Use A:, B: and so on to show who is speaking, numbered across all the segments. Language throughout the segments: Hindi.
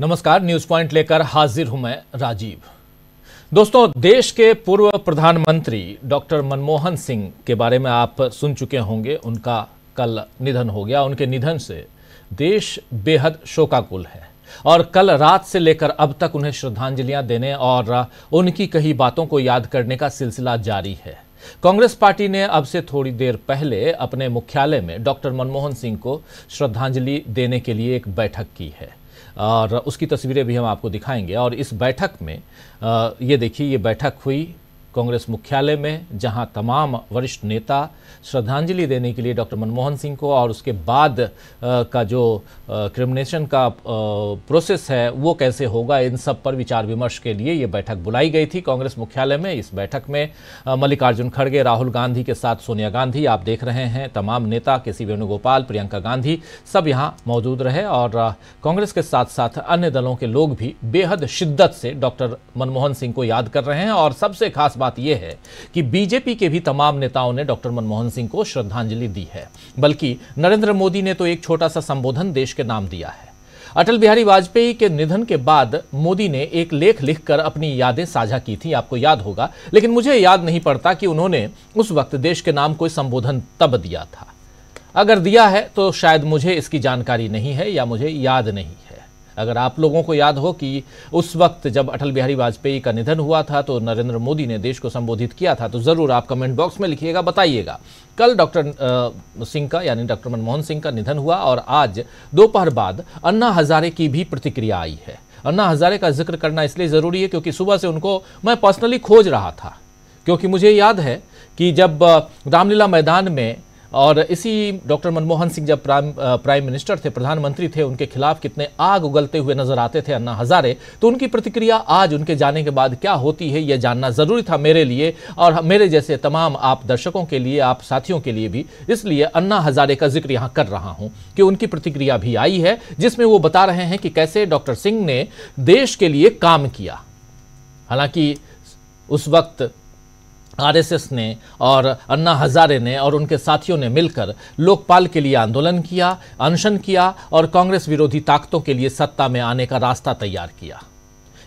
A: नमस्कार, न्यूज पॉइंट लेकर हाजिर हूं मैं राजीव। दोस्तों, देश के पूर्व प्रधानमंत्री डॉक्टर मनमोहन सिंह के बारे में आप सुन चुके होंगे। उनका कल निधन हो गया। उनके निधन से देश बेहद शोकाकुल है और कल रात से लेकर अब तक उन्हें श्रद्धांजलियां देने और उनकी कही बातों को याद करने का सिलसिला जारी है। कांग्रेस पार्टी ने अब से थोड़ी देर पहले अपने मुख्यालय में डॉक्टर मनमोहन सिंह को श्रद्धांजलि देने के लिए एक बैठक की है और उसकी तस्वीरें भी हम आपको दिखाएंगे। और इस बैठक में ये देखिए, ये बैठक हुई कांग्रेस मुख्यालय में, जहां तमाम वरिष्ठ नेता श्रद्धांजलि देने के लिए डॉक्टर मनमोहन सिंह को और उसके बाद का जो क्रिमिनेशन का प्रोसेस है वो कैसे होगा, इन सब पर विचार विमर्श के लिए ये बैठक बुलाई गई थी कांग्रेस मुख्यालय में। इस बैठक में मल्लिकार्जुन खड़गे, राहुल गांधी के साथ सोनिया गांधी, आप देख रहे हैं तमाम नेता, के.सी. वेणुगोपाल, प्रियंका गांधी, सब यहाँ मौजूद रहे और कांग्रेस के साथ साथ अन्य दलों के लोग भी बेहद शिद्दत से डॉक्टर मनमोहन सिंह को याद कर रहे हैं। और सबसे खास बात यह है कि बीजेपी के भी तमाम नेताओं ने डॉक्टर मनमोहन सिंह को श्रद्धांजलि दी है। बल्कि नरेंद्र मोदी ने तो एक छोटा सा संबोधन देश के नाम दिया है। अटल बिहारी वाजपेयी के निधन के बाद मोदी ने एक लेख लिखकर अपनी यादें साझा की थी, आपको याद होगा। लेकिन मुझे याद नहीं पड़ता कि उन्होंने उस वक्त देश के नाम कोई संबोधन तब दिया था। अगर दिया है तो शायद मुझे इसकी जानकारी नहीं है या मुझे याद नहीं है। अगर आप लोगों को याद हो कि उस वक्त जब अटल बिहारी वाजपेयी का निधन हुआ था तो नरेंद्र मोदी ने देश को संबोधित किया था, तो जरूर आप कमेंट बॉक्स में लिखिएगा, बताइएगा। कल डॉक्टर सिंह का यानी डॉक्टर मनमोहन सिंह का निधन हुआ और आज दोपहर बाद अन्ना हजारे की भी प्रतिक्रिया आई है। अन्ना हजारे का जिक्र करना इसलिए जरूरी है क्योंकि सुबह से उनको मैं पर्सनली खोज रहा था, क्योंकि मुझे याद है कि जब रामलीला मैदान में और इसी डॉक्टर मनमोहन सिंह जब प्राइम मिनिस्टर थे, प्रधानमंत्री थे, उनके खिलाफ कितने आग उगलते हुए नजर आते थे अन्ना हजारे, तो उनकी प्रतिक्रिया आज उनके जाने के बाद क्या होती है यह जानना जरूरी था मेरे लिए और मेरे जैसे तमाम आप दर्शकों के लिए, आप साथियों के लिए भी। इसलिए अन्ना हजारे का जिक्र यहां कर रहा हूं कि उनकी प्रतिक्रिया भी आई है, जिसमें वो बता रहे हैं कि कैसे डॉक्टर सिंह ने देश के लिए काम किया। हालांकि उस वक्त आरएसएस ने और अन्ना हजारे ने और उनके साथियों ने मिलकर लोकपाल के लिए आंदोलन किया, अनशन किया और कांग्रेस विरोधी ताकतों के लिए सत्ता में आने का रास्ता तैयार किया।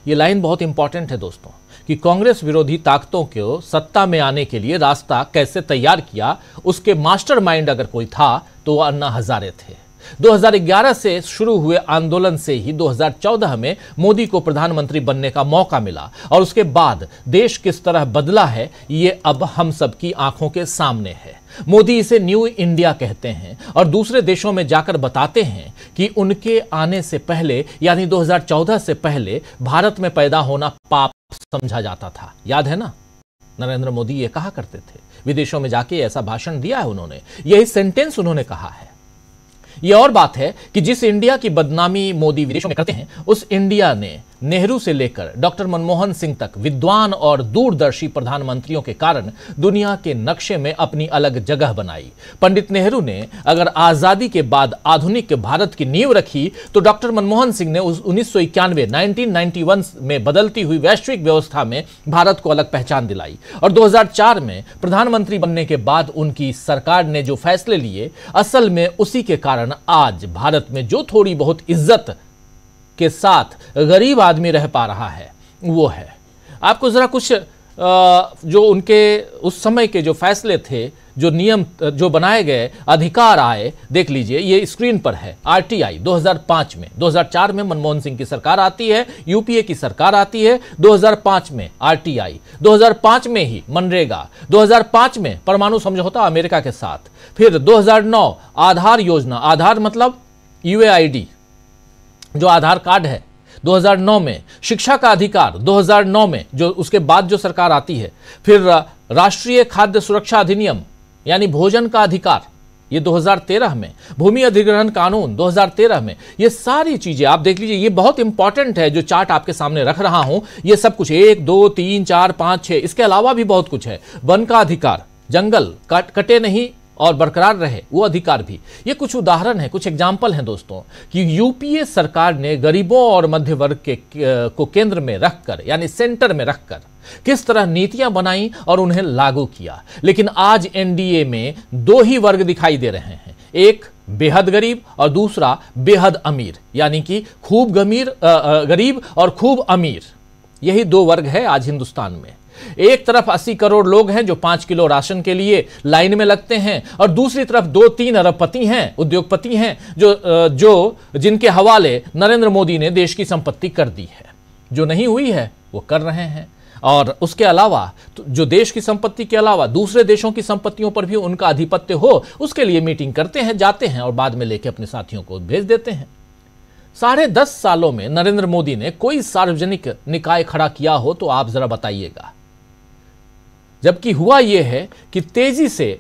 A: ये लाइन बहुत इंपॉर्टेंट है दोस्तों, कि कांग्रेस विरोधी ताकतों को सत्ता में आने के लिए रास्ता कैसे तैयार किया, उसके मास्टरमाइंड अगर कोई था तो वो अन्ना हजारे थे। 2011 से शुरू हुए आंदोलन से ही 2014 में मोदी को प्रधानमंत्री बनने का मौका मिला और उसके बाद देश किस तरह बदला है ये अब हम सबकी आंखों के सामने है। मोदी इसे न्यू इंडिया कहते हैं और दूसरे देशों में जाकर बताते हैं कि उनके आने से पहले यानी 2014 से पहले भारत में पैदा होना पाप समझा जाता था। याद है ना, नरेंद्र मोदी ये कहा करते थे, विदेशों में जाके ऐसा भाषण दिया है उन्होंने, यही सेंटेंस उन्होंने कहा है। यह और बात है कि जिस इंडिया की बदनामी मोदी विदेशों में करते हैं, उस इंडिया ने नेहरू से लेकर डॉक्टर मनमोहन सिंह तक विद्वान और दूरदर्शी प्रधानमंत्रियों के कारण दुनिया के नक्शे में अपनी अलग जगह बनाई। पंडित नेहरू ने अगर आजादी के बाद आधुनिक भारत की नींव रखी, तो डॉक्टर मनमोहन सिंह ने उस 1991 में बदलती हुई वैश्विक व्यवस्था में भारत को अलग पहचान दिलाई। और 2004 में प्रधानमंत्री बनने के बाद उनकी सरकार ने जो फैसले लिए, असल में उसी के कारण आज भारत में जो थोड़ी बहुत इज्जत के साथ गरीब आदमी रह पा रहा है वो है। आपको जरा कुछ जो उनके उस समय के जो फैसले थे, जो नियम जो बनाए गए, अधिकार आए, देख लीजिए, ये स्क्रीन पर है। आरटीआई 2005 में, 2004 में मनमोहन सिंह की सरकार आती है, यूपीए की सरकार आती है, 2005 में आरटीआई, 2005 में ही मनरेगा, 2005 में परमाणु समझौता अमेरिका के साथ, फिर 2009 आधार योजना, आधार मतलब यूएआईडी जो आधार कार्ड है, 2009 में शिक्षा का अधिकार, 2009 में जो उसके बाद जो सरकार आती है, फिर राष्ट्रीय खाद्य सुरक्षा अधिनियम यानी भोजन का अधिकार, ये 2013 में, भूमि अधिग्रहण कानून 2013 में। ये सारी चीजें आप देख लीजिए, ये बहुत इंपॉर्टेंट है। जो चार्ट आपके सामने रख रहा हूं, ये सब कुछ 1 2 3 4 5 6, इसके अलावा भी बहुत कुछ है। वन का अधिकार, जंगल कटे नहीं और बरकरार रहे वो अधिकार भी। ये कुछ उदाहरण है, कुछ एग्जाम्पल हैं दोस्तों, कि यूपीए सरकार ने गरीबों और मध्य वर्ग को केंद्र में रखकर यानी सेंटर में रखकर किस तरह नीतियां बनाई और उन्हें लागू किया। लेकिन आज एनडीए में दो ही वर्ग दिखाई दे रहे हैं, एक बेहद गरीब और दूसरा बेहद अमीर, यानी कि खूब गरीब और खूब अमीर। यही दो वर्ग है आज हिंदुस्तान में। एक तरफ 80 करोड़ लोग हैं जो 5 किलो राशन के लिए लाइन में लगते हैं, और दूसरी तरफ 2-3 अरबपति हैं, उद्योगपति हैं जो जिनके हवाले नरेंद्र मोदी ने देश की संपत्ति कर दी है। जो नहीं हुई है वो कर रहे हैं, और उसके अलावा जो देश की संपत्ति के अलावा दूसरे देशों की संपत्तियों पर भी उनका आधिपत्य हो, उसके लिए मीटिंग करते हैं, जाते हैं और बाद में लेके अपने साथियों को भेज देते हैं। 10.5 सालों में नरेंद्र मोदी ने कोई सार्वजनिक निकाय खड़ा किया हो तो आप जरा बताइएगा। जबकि हुआ यह है कि तेजी से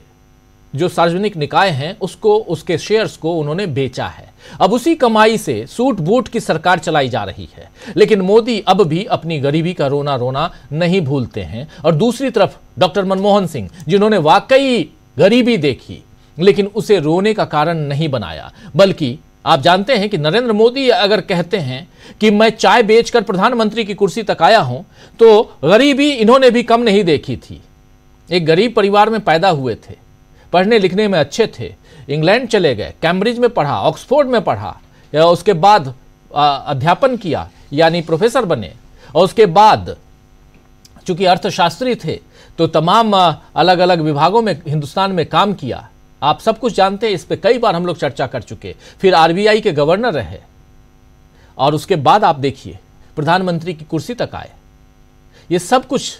A: जो सार्वजनिक निकाय हैं उसको, उसके शेयर्स को उन्होंने बेचा है। अब उसी कमाई से सूट बूट की सरकार चलाई जा रही है। लेकिन मोदी अब भी अपनी गरीबी का रोना रोना नहीं भूलते हैं। और दूसरी तरफ डॉक्टर मनमोहन सिंह, जिन्होंने वाकई गरीबी देखी लेकिन उसे रोने का कारण नहीं बनाया, बल्कि आप जानते हैं कि नरेंद्र मोदी अगर कहते हैं कि मैं चाय बेचकर प्रधानमंत्री की कुर्सी तक आया हूं, तो गरीबी इन्होंने भी कम नहीं देखी थी। एक गरीब परिवार में पैदा हुए थे, पढ़ने लिखने में अच्छे थे, इंग्लैंड चले गए, कैम्ब्रिज में पढ़ा, ऑक्सफोर्ड में पढ़ा, उसके बाद अध्यापन किया यानी प्रोफेसर बने, और उसके बाद चूंकि अर्थशास्त्री थे तो तमाम अलग अलग विभागों में हिंदुस्तान में काम किया। आप सब कुछ जानते हैं, इस पे कई बार हम लोग चर्चा कर चुके। फिर आरबीआई के गवर्नर रहे, और उसके बाद आप देखिए प्रधानमंत्री की कुर्सी तक आए। ये सब कुछ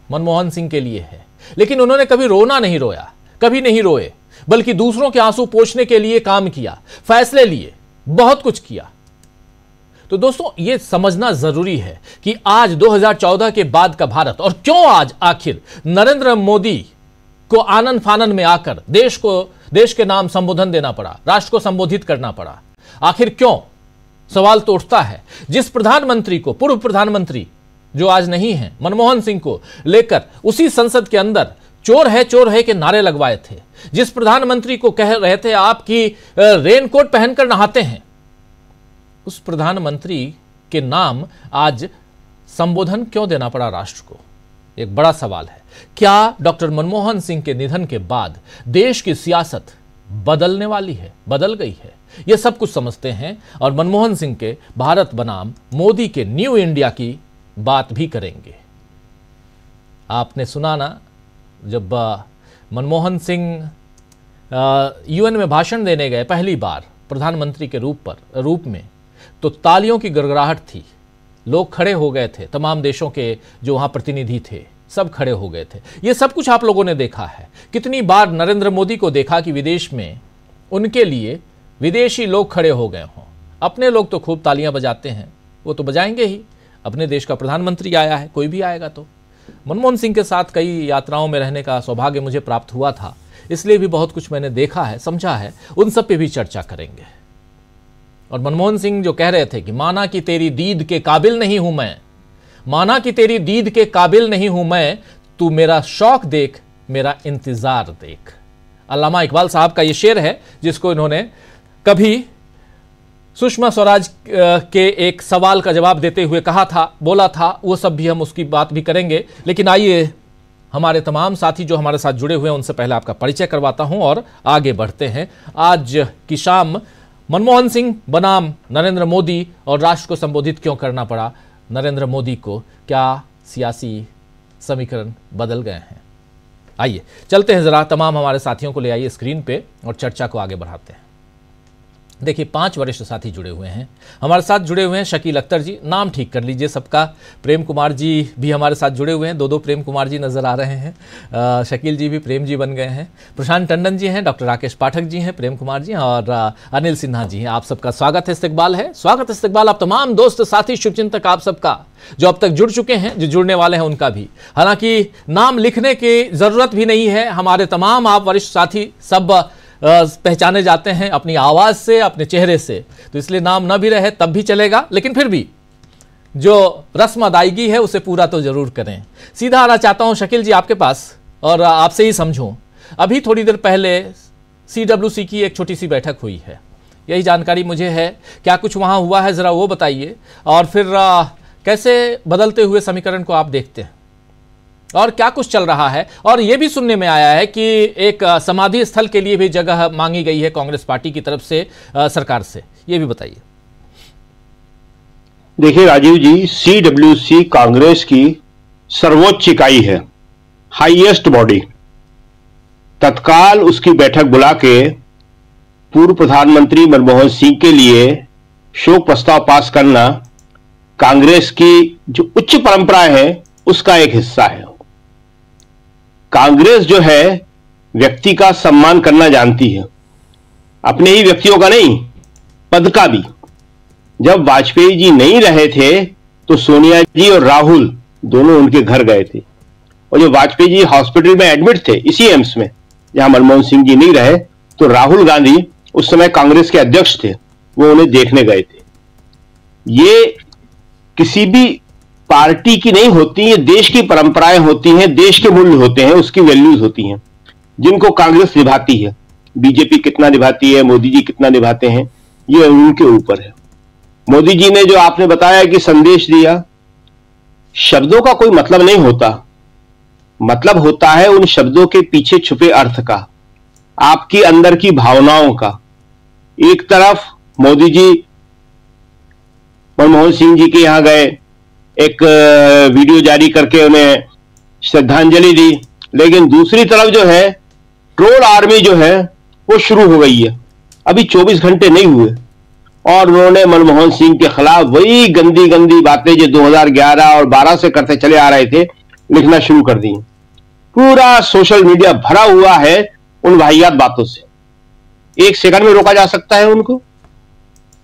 A: मनमोहन सिंह के लिए है, लेकिन उन्होंने कभी रोना नहीं रोया, कभी नहीं रोए, बल्कि दूसरों के आंसू पोंछने के लिए काम किया, फैसले लिए, बहुत कुछ किया। तो दोस्तों, यह समझना जरूरी है कि आज 2014 के बाद का भारत, और क्यों आज आखिर नरेंद्र मोदी को आनन फानन में आकर देश के नाम संबोधन देना पड़ा, राष्ट्र को संबोधित करना पड़ा, आखिर क्यों? सवाल तो उठता है। जिस प्रधानमंत्री को, पूर्व प्रधानमंत्री जो आज नहीं है, मनमोहन सिंह को लेकर उसी संसद के अंदर चोर है के नारे लगवाए थे, जिस प्रधानमंत्री को कह रहे थे आप कि रेनकोट पहनकर नहाते हैं, उस प्रधानमंत्री के नाम आज संबोधन क्यों देना पड़ा राष्ट्र को? एक बड़ा सवाल है। क्या डॉक्टर मनमोहन सिंह के निधन के बाद देश की सियासत बदलने वाली है, बदल गई है? यह सब कुछ समझते हैं और मनमोहन सिंह के भारत बनाम मोदी के न्यू इंडिया की बात भी करेंगे। आपने सुना ना, जब मनमोहन सिंह यूएन में भाषण देने गए पहली बार प्रधानमंत्री के रूप में, तो तालियों की गड़गड़ाहट थी, लोग खड़े हो गए थे, तमाम देशों के जो वहां प्रतिनिधि थे सब खड़े हो गए थे। ये सब कुछ आप लोगों ने देखा है। कितनी बार नरेंद्र मोदी को देखा कि विदेश में उनके लिए विदेशी लोग खड़े हो गए हों। अपने लोग तो खूब तालियां बजाते हैं, वो तो बजाएंगे ही, अपने देश का प्रधानमंत्री आया है, कोई भी आएगा तो। मनमोहन सिंह के साथ कई यात्राओं में रहने का सौभाग्य मुझे प्राप्त हुआ था, इसलिए भी बहुत कुछ मैंने देखा है, समझा है, उन सब पे भी चर्चा करेंगे। और मनमोहन सिंह जो कह रहे थे कि माना कि तेरी दीद के काबिल नहीं हूं मैं, माना कि तेरी दीद के काबिल नहीं हूं मैं, तू मेरा शौक देख, मेरा इंतजार देख। अल्लामा इकबाल साहब का यह शेर है, जिसको इन्होंने कभी सुषमा स्वराज के एक सवाल का जवाब देते हुए कहा था, बोला था। वो सब भी हम उसकी बात भी करेंगे, लेकिन आइए हमारे तमाम साथी जो हमारे साथ जुड़े हुए हैं उनसे पहले आपका परिचय करवाता हूं और आगे बढ़ते हैं। आज की शाम मनमोहन सिंह बनाम नरेंद्र मोदी, और राष्ट्र को संबोधित क्यों करना पड़ा नरेंद्र मोदी को? क्या सियासी समीकरण बदल गए हैं? आइए चलते हैं, जरा तमाम हमारे साथियों को ले आइए स्क्रीन पे और चर्चा को आगे बढ़ाते हैं। देखिए, 5 वरिष्ठ साथी जुड़े हुए हैं हमारे साथ। जुड़े हुए हैं शकील अख्तर जी, नाम ठीक कर लीजिए सबका। प्रेम कुमार जी भी हमारे साथ जुड़े हुए हैं, 2 प्रेम कुमार जी नजर आ रहे हैं। शकील जी भी प्रेम जी बन गए हैं। प्रशांत टंडन जी हैं, डॉक्टर राकेश पाठक जी हैं, प्रेम कुमार जी हैं, और अनिल सिन्हा जी हैं। आप सबका स्वागत है, इस्तकबाल है, स्वागत इस्तकबाल आप तमाम दोस्त साथी शुभचिंतक आप सबका जो अब तक जुड़ चुके हैं, जो जुड़ने वाले हैं उनका भी। हालांकि नाम लिखने की जरूरत भी नहीं है, हमारे तमाम आप वरिष्ठ साथी सब पहचाने जाते हैं अपनी आवाज से, अपने चेहरे से, तो इसलिए नाम न भी रहे तब भी चलेगा, लेकिन फिर भी जो रस्म अदायगी है उसे पूरा तो जरूर करें। सीधा आना चाहता हूं शकील जी आपके पास और आपसे ही समझूं। अभी थोड़ी देर पहले CWC की एक छोटी सी बैठक हुई है, यही जानकारी मुझे है। क्या कुछ वहां हुआ है जरा वो बताइए, और फिर कैसे बदलते हुए समीकरण को आप देखते हैं? और क्या कुछ चल रहा है? और यह भी सुनने में आया है कि एक समाधि स्थल के लिए भी जगह मांगी गई है कांग्रेस पार्टी की तरफ से सरकार से, ये भी बताइए।
B: देखिए राजीव जी, CWC कांग्रेस की सर्वोच्च इकाई है, हाईएस्ट बॉडी। तत्काल उसकी बैठक बुला के पूर्व प्रधानमंत्री मनमोहन सिंह के लिए शोक प्रस्ताव पास करना कांग्रेस की जो उच्च परंपरा है उसका एक हिस्सा है। कांग्रेस जो है व्यक्ति का सम्मान करना जानती है, अपने ही व्यक्तियों का नहीं, पद का भी। जब वाजपेयी जी नहीं रहे थे तो सोनिया जी और राहुल दोनों उनके घर गए थे, और जब वाजपेयी जी हॉस्पिटल में एडमिट थे इसी एम्स में जहां मनमोहन सिंह जी नहीं रहे, तो राहुल गांधी उस समय कांग्रेस के अध्यक्ष थे, वो उन्हें देखने गए थे। ये किसी भी पार्टी की नहीं होती, ये देश की परंपराएं होती हैं, देश के मूल्य होते हैं, उसकी वैल्यूज होती हैं जिनको कांग्रेस निभाती है। बीजेपी कितना निभाती है, मोदी जी कितना निभाते हैं, ये उनके ऊपर है। मोदी जी ने जो आपने बताया कि संदेश दिया, शब्दों का कोई मतलब नहीं होता, मतलब होता है उन शब्दों के पीछे छुपे अर्थ का, आपकी अंदर की भावनाओं का। एक तरफ मोदी जी मनमोहन सिंह जी के यहां गए, एक वीडियो जारी करके उन्हें श्रद्धांजलि दी, लेकिन दूसरी तरफ जो है ट्रोल आर्मी जो है वो शुरू हो गई है। अभी 24 घंटे नहीं हुए और उन्होंने मनमोहन सिंह के खिलाफ वही गंदी गंदी बातें जो 2011 और 12 से करते चले आ रहे थे लिखना शुरू कर दी। पूरा सोशल मीडिया भरा हुआ है उन वाहियात बातों से। एक सेकंड में रोका जा सकता है उनको?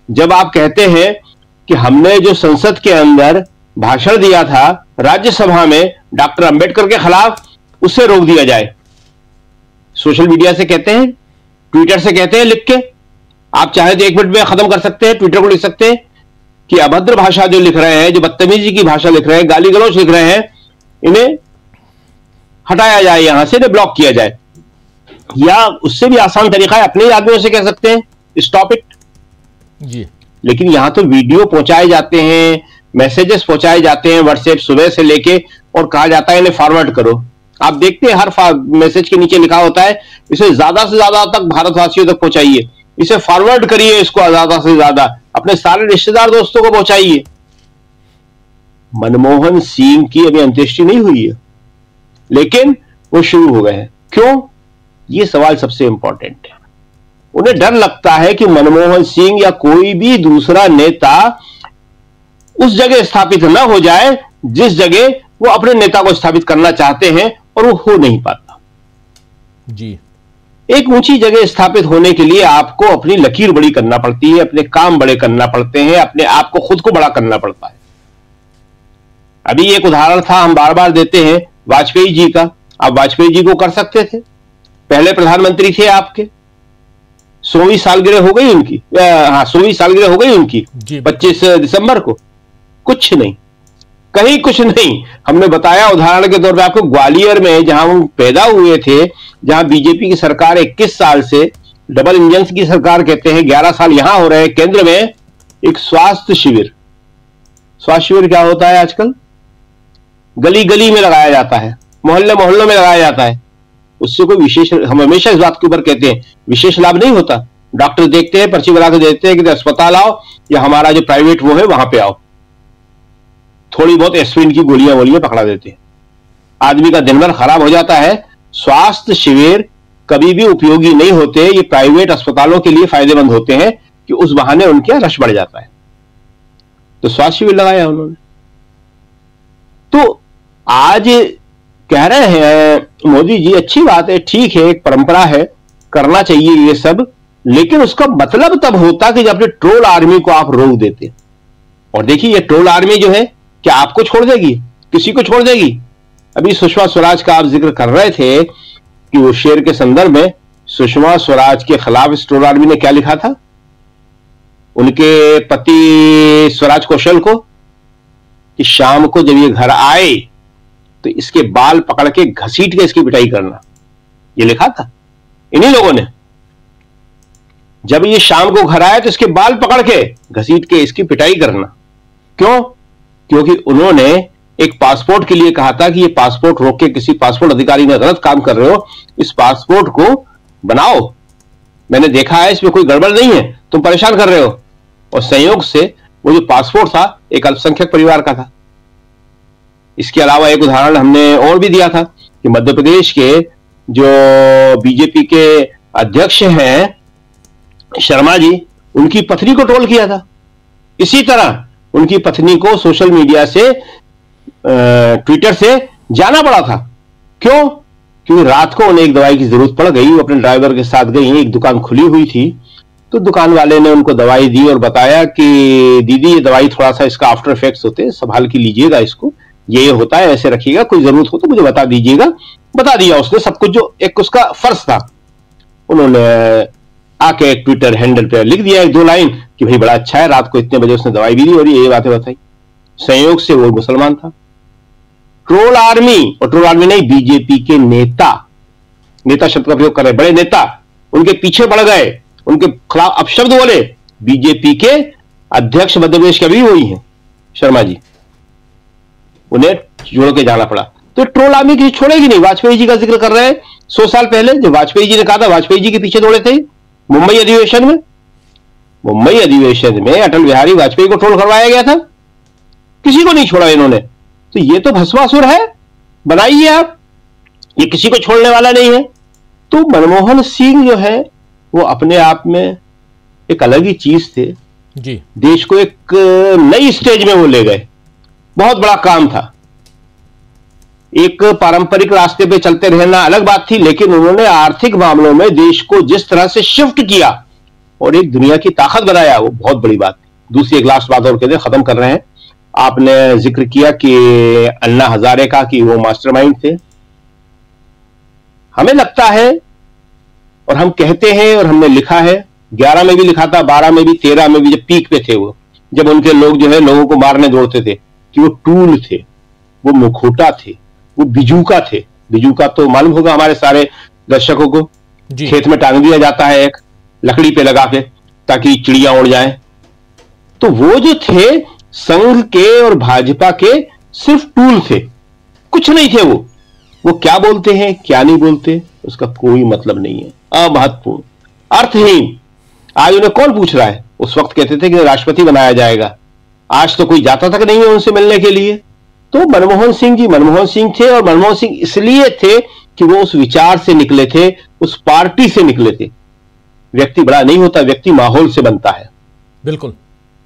B: जब आप कहते हैं कि हमने जो संसद के अंदर भाषण दिया था राज्यसभा में डॉक्टर अंबेडकर के खिलाफ, उससे रोक दिया जाए। सोशल मीडिया से कहते हैं, ट्विटर से कहते हैं लिख के, आप चाहे तो 1 मिनट में खत्म कर सकते हैं, ट्विटर को लिख सकते हैं कि अभद्र भाषा जो लिख रहे हैं, जो बदतमीजी की भाषा लिख रहे हैं, गाली गलौज लिख रहे हैं, इन्हें हटाया जाए, यहां से इन्हें ब्लॉक किया जाए। या उससे भी आसान तरीका है, अपने ही आदमियों से कह सकते हैं स्टॉप इट
A: जी। लेकिन
B: यहां तो वीडियो पहुंचाए जाते हैं, मैसेजेस पहुंचाए जाते हैं व्हाट्सएप सुबह से लेके, और कहा जाता है इन्हें फॉरवर्ड करो। आप देखते हैं हर मैसेज के नीचे लिखा होता है इसे ज्यादा से ज्यादा तक भारतवासियों तक पहुंचाइए, इसे फॉरवर्ड करिए, इसको ज्यादा से ज्यादा अपने सारे रिश्तेदार दोस्तों को पहुंचाइए। मनमोहन सिंह की अभी अंत्येष्टि नहीं हुई है, लेकिन वो शुरू हो गए हैं। क्यों? ये सवाल सबसे इंपॉर्टेंट है। उन्हें डर लगता है कि मनमोहन सिंह या कोई भी दूसरा नेता उस जगह स्थापित न हो जाए जिस जगह वो अपने नेता को स्थापित करना चाहते हैं, और वो हो नहीं पाता
A: जी।
B: एक ऊंची जगह स्थापित होने के लिए आपको अपनी लकीर बड़ी करना पड़ती है, अपने काम बड़े करना पड़ते हैं, अपने आप को खुद को बड़ा करना पड़ता है। अभी एक उदाहरण था, हम बार बार देते हैं वाजपेयी जी का। आप वाजपेयी जी को कर सकते थे, पहले प्रधानमंत्री थे आपके, 100वीं सालगिरह हो गई उनकी, 100वीं सालगिरह हो गई उनकी 25 दिसंबर को। कुछ नहीं, कहीं कुछ नहीं। हमने बताया उदाहरण के तौर पे आपको, ग्वालियर में जहां वो पैदा हुए थे, जहां बीजेपी की सरकार 21 साल से डबल इंजन की सरकार कहते हैं, 11 साल यहां हो रहे हैं केंद्र में, एक स्वास्थ्य शिविर। स्वास्थ्य शिविर क्या होता है आजकल? गली गली में लगाया जाता है, मोहल्ले मोहल्लों में लगाया जाता है। उससे कोई विशेष, हम हमेशा इस बात के ऊपर कहते हैं, विशेष लाभ नहीं होता। डॉक्टर देखते हैं, पर्ची बना के देते हैं कि अस्पताल आओ या हमारा जो प्राइवेट वो है वहां पे आओ, थोड़ी बहुत एस्पिरिन की गोलियां पकड़ा देते हैं, आदमी का दिन भर खराब हो जाता है। स्वास्थ्य शिविर कभी भी उपयोगी नहीं होते, ये प्राइवेट अस्पतालों के लिए फायदेमंद होते हैं कि उस बहाने उनके रश बढ़ जाता है। तो स्वास्थ्य शिविर लगाया उन्होंने। तो आज कह रहे हैं मोदी जी, अच्छी बात है, ठीक है, एक परंपरा है, करना चाहिए ये सब, लेकिन उसका मतलब तब होता कि जब अपने ट्रोल आर्मी को आप रोक देते। और देखिए ये ट्रोल आर्मी जो है, क्या आपको छोड़ देगी? किसी को छोड़ देगी? अभी सुषमा स्वराज का आप जिक्र कर रहे थे कि वो शेर के संदर्भ में सुषमा स्वराज के खिलाफ इस ट्रोल आर्मी ने क्या लिखा था उनके पति स्वराज कौशल को, कि शाम को जब ये घर आए तो इसके बाल पकड़ के घसीट के इसकी पिटाई करना, ये लिखा था इन्हीं लोगों ने। जब ये शाम को घर आए तो इसके बाल पकड़ के घसीट के इसकी पिटाई करना। क्यों? क्योंकि उन्होंने एक पासपोर्ट के लिए कहा था कि ये पासपोर्ट रोक के किसी पासपोर्ट अधिकारी ने गलत काम कर रहे हो, इस पासपोर्ट को बनाओ, मैंने देखा है इसमें कोई गड़बड़ नहीं है, तुम परेशान कर रहे हो। और संयोग से वो जो पासपोर्ट था एक अल्पसंख्यक परिवार का था। इसके अलावा एक उदाहरण हमने और भी दिया था कि मध्य प्रदेश के जो बीजेपी के अध्यक्ष हैं शर्मा जी, उनकी पत्नी को ट्रोल किया था। इसी तरह उनकी पत्नी को सोशल मीडिया से, ट्विटर से जाना पड़ा था। क्यों? क्योंकि रात को उन्हें एक दवाई की जरूरत पड़ गई, वो अपने ड्राइवर के साथ गई, एक दुकान खुली हुई थी, तो दुकान वाले ने उनको दवाई दी और बताया कि दीदी ये दवाई थोड़ा सा इसका आफ्टर इफेक्ट्स होते हैं, संभाल के लीजिएगा इसको, ये होता है, ऐसे रखिएगा, कोई जरूरत हो तो मुझे बता दीजिएगा। बता दिया उसने सब कुछ, जो एक उसका फर्ज था। उन्होंने आके एक ट्विटर हैंडल पे लिख दिया 1-2 लाइन कि भाई बड़ा अच्छा है, रात को इतने बजे उसने दवाई भी दी और ये बातें बताई। संयोग से वो मुसलमान था। ट्रोल आर्मी, और ट्रोल आर्मी नहीं, बीजेपी के नेता, नेता शब्द का प्रयोग कर रहे, बड़े नेता उनके पीछे पड़ गए, उनके खिलाफ अपशब्द बोले। बीजेपी के अध्यक्ष मध्य प्रदेश के अभी वही हैं शर्मा जी, उन्हें जोड़ के जाना पड़ा। तो ट्रोल आर्मी किसी छोड़ेगी नहीं। वाजपेयी जी का जिक्र कर रहे हैं, 100 साल पहले जब वाजपेयी जी ने कहा था, वाजपेयी जी के पीछे दौड़े थे मुंबई अधिवेशन में। मुंबई अधिवेशन में अटल बिहारी वाजपेयी को ट्रोल करवाया गया था, किसी को नहीं छोड़ा इन्होंने। तो ये तो भस्मासुर है, बनाइए आप, ये किसी को छोड़ने वाला नहीं है। तो मनमोहन सिंह जो है वो अपने आप में एक अलग ही चीज थे
A: जी।
B: देश को एक नई स्टेज में वो ले गए, बहुत बड़ा काम था। एक पारंपरिक रास्ते पे चलते रहना अलग बात थी, लेकिन उन्होंने आर्थिक मामलों में देश को जिस तरह से शिफ्ट किया और एक दुनिया की ताकत बनाया, वो बहुत बड़ी बात थी। दूसरी एक लास्ट बात और कहते खत्म कर रहे हैं। आपने जिक्र किया कि अन्ना हजारे का, कि वो मास्टरमाइंड थे। हमें लगता है और हम कहते हैं और हमने लिखा है, 11 में भी लिखा था, 12 में भी, 13 में भी, जब पीक पे थे वो, जब उनके लोग जो है लोगों को मारने दौड़ते थे, कि वो टूल थे, वो मुखोटा थे, वो बिजूका थे। बिजूका तो मालूम होगा हमारे सारे दर्शकों को, खेत में टांग दिया जाता है एक लकड़ी पे लगा के ताकि चिड़िया उड़ जाए। तो वो जो थे संघ के और भाजपा के सिर्फ टूल थे, कुछ नहीं थे। वो क्या बोलते हैं क्या नहीं बोलते उसका कोई मतलब नहीं है, अमहत्वपूर्ण, अर्थहीन। आज उन्हें कौन पूछ रहा है? उस वक्त कहते थे कि राष्ट्रपति बनाया जाएगा, आज तो कोई जाता तक नहीं है उनसे मिलने के लिए। तो मनमोहन सिंह जी मनमोहन सिंह थे, और मनमोहन सिंह इसलिए थे कि वो उस विचार से निकले थे, उस पार्टी से निकले थे। व्यक्ति बड़ा नहीं होता, व्यक्ति माहौल से बनता है।
A: बिल्कुल,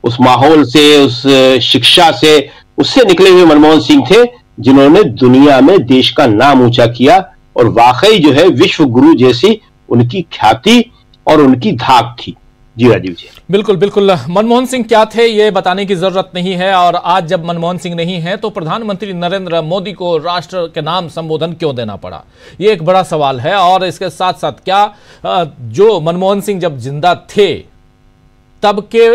B: उस माहौल से, उस शिक्षा से, उससे निकले हुए मनमोहन सिंह थे जिन्होंने दुनिया में देश का नाम ऊंचा किया, और वाकई जो है विश्व गुरु जैसी उनकी ख्याति और उनकी धाक थी। जी राजीव जी,
A: बिल्कुल बिल्कुल। मनमोहन सिंह क्या थे ये बताने की जरूरत नहीं है, और आज जब मनमोहन सिंह नहीं है तो प्रधानमंत्री नरेंद्र मोदी को राष्ट्र के नाम संबोधन क्यों देना पड़ा, ये एक बड़ा सवाल है। और इसके साथ साथ क्या जो मनमोहन सिंह जब जिंदा थे तब के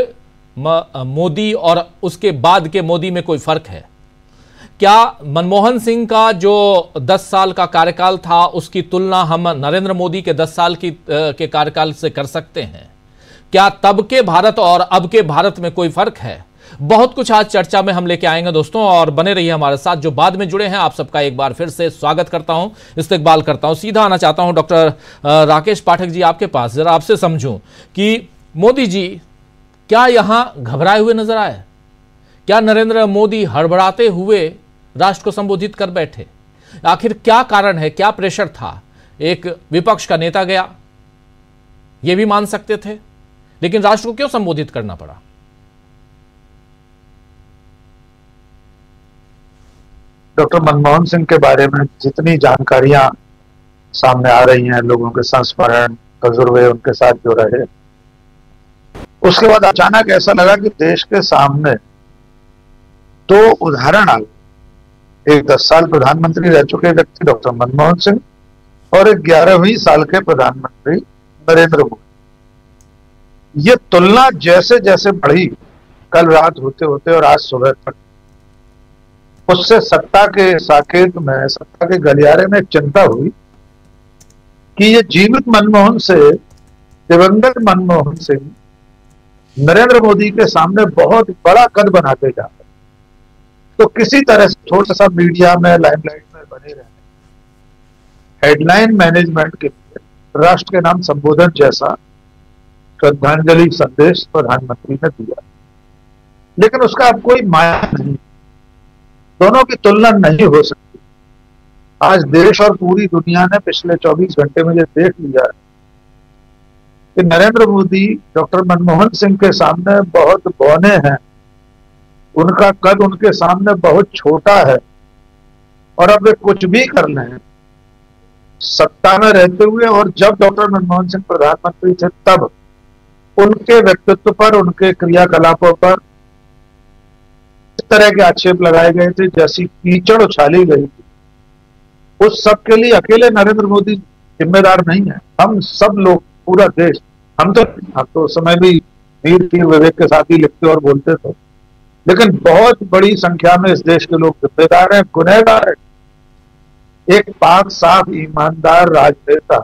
A: मोदी और उसके बाद के मोदी में कोई फर्क है क्या? मनमोहन सिंह का जो 10 साल का कार्यकाल था उसकी तुलना हम नरेंद्र मोदी के 10 साल के कार्यकाल से कर सकते हैं क्या? तब के भारत और अब के भारत में कोई फर्क है? बहुत कुछ आज चर्चा में हम लेके आएंगे दोस्तों, और बने रहिए हमारे साथ। जो बाद में जुड़े हैं आप सबका एक बार फिर से स्वागत करता हूं, इस्तकबाल करता हूं। सीधा आना चाहता हूं डॉक्टर राकेश पाठक जी आपके पास, जरा आपसे समझूं कि मोदी जी क्या यहां घबराए हुए नजर आए? क्या नरेंद्र मोदी हड़बड़ाते हुए राष्ट्र को संबोधित कर बैठे? आखिर क्या कारण है, क्या प्रेशर था? एक विपक्ष का नेता गया, यह भी मान सकते थे, लेकिन राष्ट्र को क्यों संबोधित करना पड़ा?
C: डॉक्टर मनमोहन सिंह के बारे में जितनी जानकारियां सामने आ रही हैं, लोगों के संस्मरण, तजुर्बे उनके साथ जो रहे, उसके बाद अचानक ऐसा लगा कि देश के सामने 2 उदाहरण आ गए। एक 10 साल प्रधानमंत्री रह चुके व्यक्ति डॉक्टर मनमोहन सिंह, और एक 11वीं साल के प्रधानमंत्री नरेंद्र मोदी। ये तुलना जैसे जैसे बढ़ी कल रात होते होते और आज सुबह तक, उससे सत्ता के साकेत में, सत्ता के गलियारे में चिंता हुई कि ये जीवित मनमोहन से दिवंगत मनमोहन सिंह नरेंद्र मोदी के सामने बहुत बड़ा कद बनाते जा रहे। तो किसी तरह से थोड़ा सा मीडिया में लाइमलाइट में बने रहे, हेडलाइन मैनेजमेंट के लिए राष्ट्र के नाम संबोधन जैसा श्रद्धांजलि संदेश प्रधानमंत्री ने दिया, लेकिन उसका अब कोई माया नहीं, दोनों की तुलना नहीं हो सकती। आज देश और पूरी दुनिया ने पिछले 24 घंटे में ये देख लिया कि नरेंद्र मोदी डॉक्टर मनमोहन सिंह के सामने बहुत बौने हैं, उनका कद उनके सामने बहुत छोटा है, और अब वे कुछ भी कर लें सत्ता में रहते हुए, और जब डॉक्टर मनमोहन सिंह प्रधानमंत्री थे तब उनके व्यक्तित्व पर, उनके क्रियाकलापों पर इस तरह के आक्षेप लगाए गए थे जैसी कीचड़ उछाली गई थी। उस सब के लिए अकेले नरेंद्र मोदी जिम्मेदार नहीं है, हम सब लोग, पूरा देश। हम तो उस समय भी वीर विवेक के साथ ही लिखते और बोलते थे, लेकिन बहुत बड़ी संख्या में इस देश के लोग जिम्मेदार हैं, गुनहगार हैं। एक पाक साफ ईमानदार राजनेता,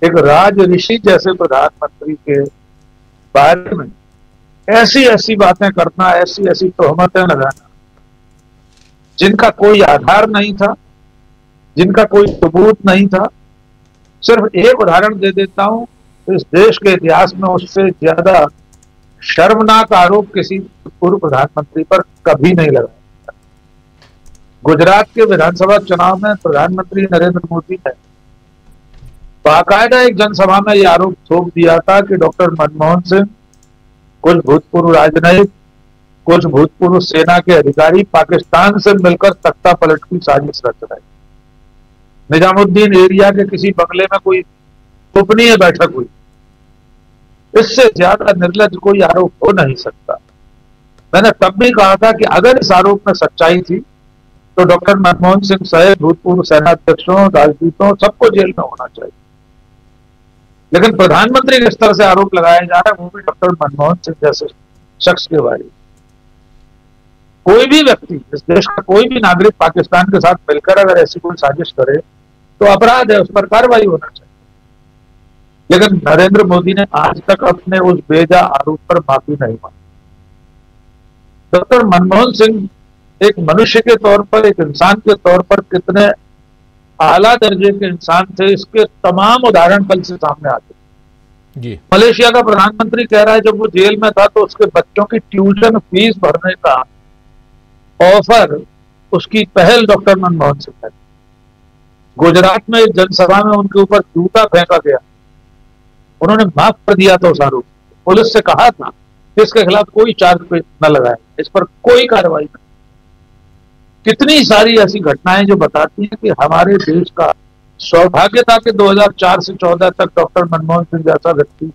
C: एक राज ऋषि जैसे प्रधानमंत्री के बारे में ऐसी ऐसी बातें करना, ऐसी ऐसी तोहमतें लगाना जिनका कोई आधार नहीं था, जिनका कोई सबूत नहीं था। सिर्फ एक उदाहरण दे देता हूं, इस देश के इतिहास में उससे ज्यादा शर्मनाक आरोप किसी पूर्व प्रधानमंत्री पर कभी नहीं लगा। गुजरात के विधानसभा चुनाव में प्रधानमंत्री नरेंद्र मोदी ने बाकायदा एक जनसभा में यह आरोप थोप दिया था कि डॉक्टर मनमोहन सिंह, कुछ भूतपूर्व राजनयिक, कुछ भूतपूर्व सेना के अधिकारी पाकिस्तान से मिलकर तख्ता पलट की साजिश रच रहे। निजामुद्दीन एरिया के किसी बंगले में कोई गोपनीय बैठक हुई, इससे ज्यादा निर्लज्ज कोई आरोप हो नहीं सकता। मैंने तब भी कहा था कि अगर इस आरोप में सच्चाई थी तो डॉक्टर मनमोहन सिंह सहित भूतपूर्व सेनाध्यक्षों, राजदूतों, सबको जेल में होना चाहिए। लेकिन प्रधानमंत्री के स्तर से आरोप लगाया जा रहा है, वो भी डॉक्टर मनमोहन सिंह जैसे शख्स के बारे में। कोई भी व्यक्ति, इस देश का कोई भी नागरिक पाकिस्तान के साथ मिलकर अगर ऐसी कोई साजिश करे तो अपराध है, उस पर कार्रवाई होना चाहिए। लेकिन नरेंद्र मोदी ने आज तक अपने उस बेजा आरोप पर माफी नहीं मांगी। डॉक्टर मनमोहन सिंह एक मनुष्य के तौर पर, एक इंसान के तौर पर कितने आला दर्जे के इंसान थे, इसके तमाम उदाहरण कल से सामने आते जी। मलेशिया का प्रधानमंत्री कह रहा है जब वो जेल में था तो उसके बच्चों की ट्यूशन फीस भरने का ऑफर, उसकी पहल डॉक्टर मनमोहन सिंह ने। गुजरात में एक जनसभा में उनके ऊपर जूता फेंका गया, उन्होंने माफ कर दिया था उस आरोप। पुलिस से कहा था कि इसके खिलाफ कोई चार्ज न लगाए, इस पर कोई कार्रवाई नहीं। कितनी सारी ऐसी घटनाएं जो बताती हैं कि हमारे देश का सौभाग्य था कि 2004 से 14 तक डॉक्टर मनमोहन सिंह जैसा व्यक्ति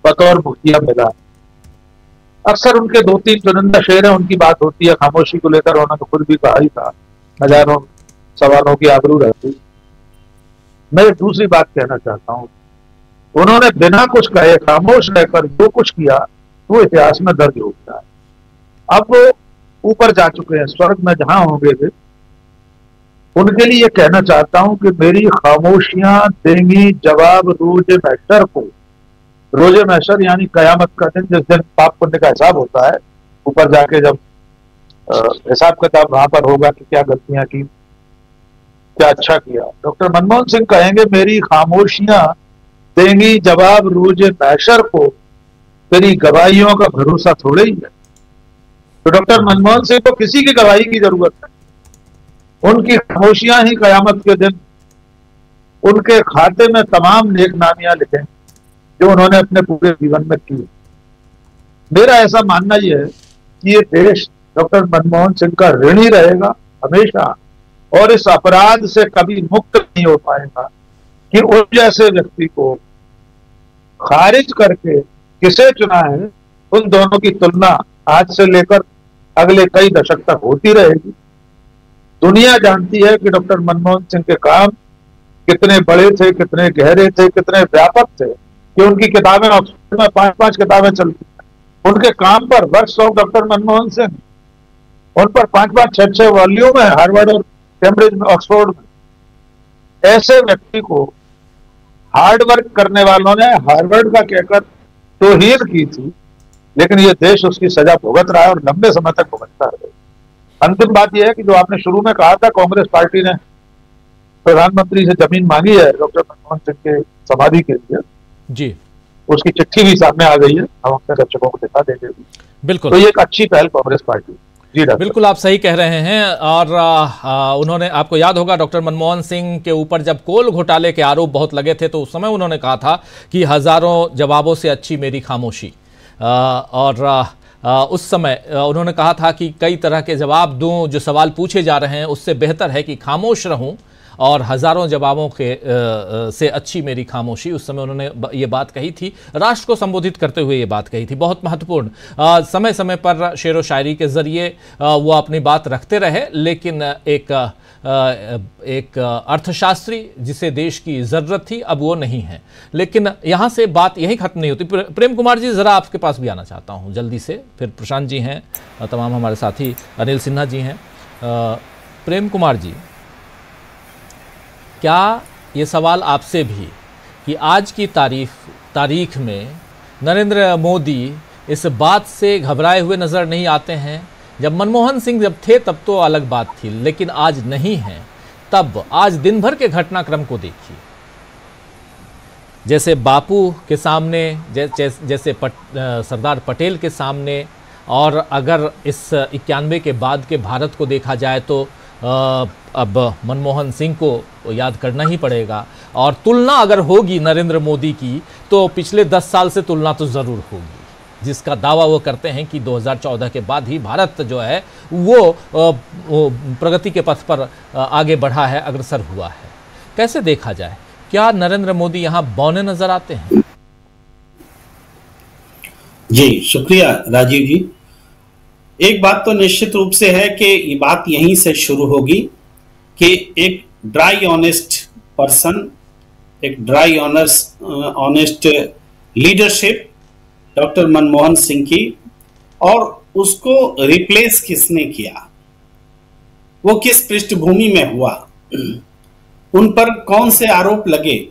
C: बतौर मुखिया मिला। अक्सर उनके 2-3 चुनिंदा शेर हैं, उनकी बात होती है, खामोशी को लेकर उन्होंने खुद भी कहा ही था, हजारों सवालों की आबरू रहती। मैं दूसरी बात कहना चाहता हूं, उन्होंने बिना कुछ कहे खामोश रहकर जो कुछ किया वो इतिहास में दर्ज हो गया है। अब वो ऊपर जा चुके हैं, स्वर्ग में जहां होंगे वे। उनके लिए यह कहना चाहता हूं कि मेरी खामोशियां देंगी जवाब रोजे महशर को। रोजे महशर यानी कयामत का दिन, जिस दिन पाप पुण्य का हिसाब होता है, ऊपर जाके जब हिसाब किताब वहां पर होगा कि क्या गलतियां की, क्या अच्छा किया। डॉक्टर मनमोहन सिंह कहेंगे मेरी खामोशियां देंगी जवाब रोजे महशर को, तेरी गवाहियों का भरोसा थोड़े ही है। तो डॉक्टर मनमोहन सिंह को किसी की गवाही की जरूरत है, उनकी खामोशियां ही कयामत के दिन उनके खाते में तमाम नेकनामियां लिखें जो उन्होंने अपने पूरे जीवन में की। मेरा ऐसा मानना यह है कि ये देश डॉक्टर मनमोहन सिंह का ऋणी रहेगा हमेशा, और इस अपराध से कभी मुक्त नहीं हो पाएगा कि उस जैसे व्यक्ति को खारिज करके किसे चुना है। उन दोनों की तुलना आज से लेकर अगले कई दशक तक होती रहेगी। दुनिया जानती है कि डॉक्टर मनमोहन सिंह के काम कितने बड़े थे, कितने गहरे थे, कितने व्यापक थे कि उनकी किताबें ऑक्सफोर्ड में 5-5 किताबें चलती हैं। उनके काम पर works of doctor Manmohan Singh, उन पर 5-5, 6-6 वॉल्यूम है हार्वर्ड और कैम्ब्रिज में, ऑक्सफोर्ड में। ऐसे व्यक्ति को हार्ड वर्क करने वालों ने हार्वर्ड का कहकर तौहीन की थी, लेकिन यह देश उसकी सजा भुगत रहा है और लंबे समय तक भुगतता रहेगा। अंतिम बात यह है कि जो आपने शुरू में कहा था, कांग्रेस पार्टी ने प्रधानमंत्री से जमीन मांगी है डॉक्टर मनमोहन सिंह के समाधि के लिए
A: जी,
C: उसकी चिट्ठी भी सामने आ गई है, हम अपने दर्शकों को दिखा देंगे।
A: बिल्कुल,
C: तो ये एक अच्छी पहल कांग्रेस पार्टी। जी डॉक्टर,
A: बिल्कुल आप सही कह रहे हैं। और उन्होंने, आपको याद होगा डॉक्टर मनमोहन सिंह के ऊपर जब कोल घोटाले के आरोप बहुत लगे थे तो उस समय उन्होंने कहा था कि हजारों जवाबों से अच्छी मेरी खामोशी। उस समय उन्होंने कहा था कि कई तरह के जवाब दूं, जो सवाल पूछे जा रहे हैं उससे बेहतर है कि खामोश रहूं और हजारों जवाबों के से अच्छी मेरी खामोशी। उस समय उन्होंने ये बात कही थी, राष्ट्र को संबोधित करते हुए ये बात कही थी, बहुत महत्वपूर्ण। समय समय पर शेर व शायरी के जरिए वो अपनी बात रखते रहे, लेकिन एक अर्थशास्त्री जिसे देश की ज़रूरत थी अब वो नहीं है। लेकिन यहाँ से बात यही खत्म नहीं होती। प्रेम कुमार जी, ज़रा आपके पास भी आना चाहता हूँ जल्दी से, फिर प्रशांत जी हैं, तमाम हमारे साथी अनिल सिन्हा जी हैं। प्रेम कुमार जी, क्या ये सवाल आपसे भी कि आज की तारीख में नरेंद्र मोदी इस बात से घबराए हुए नज़र नहीं आते हैं? जब मनमोहन सिंह जब थे तब तो अलग बात थी, लेकिन आज नहीं है। तब आज दिन भर के घटनाक्रम को देखिए, जैसे बापू के सामने, जैसे सरदार पटेल के सामने, और अगर इस 91 के बाद के भारत को देखा जाए तो अब मनमोहन सिंह को याद करना ही पड़ेगा। और तुलना अगर होगी नरेंद्र मोदी की तो पिछले 10 साल से तुलना तो ज़रूर होगी, जिसका दावा वो करते हैं कि 2014 के बाद ही भारत जो है वो प्रगति के पथ पर आगे बढ़ा है, अग्रसर हुआ है। कैसे देखा जाए, क्या नरेंद्र मोदी यहाँ बौने नजर आते हैं?
D: जी शुक्रिया राजीव जी। एक बात तो निश्चित रूप से है कि ये बात यहीं से शुरू होगी कि एक ड्राई ऑनेस्ट पर्सन, एक dry honest leadership doctor Manmohan Singh की, और उसको रिप्लेस किसने किया, वो किस पृष्ठभूमि में हुआ, उन पर कौन से आरोप लगे।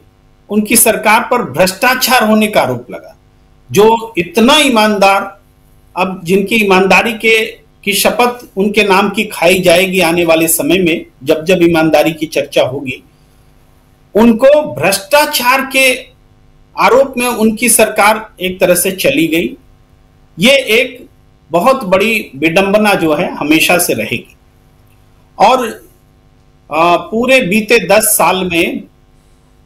D: उनकी सरकार पर भ्रष्टाचार होने का आरोप लगा। जो इतना ईमानदार, अब जिनकी ईमानदारी की शपथ उनके नाम की खाई जाएगी आने वाले समय में, जब जब ईमानदारी की चर्चा होगी, उनको भ्रष्टाचार के आरोप में उनकी सरकार एक तरह से चली गई। ये एक बहुत बड़ी विडंबना जो है हमेशा से रहेगी। और पूरे बीते 10 साल में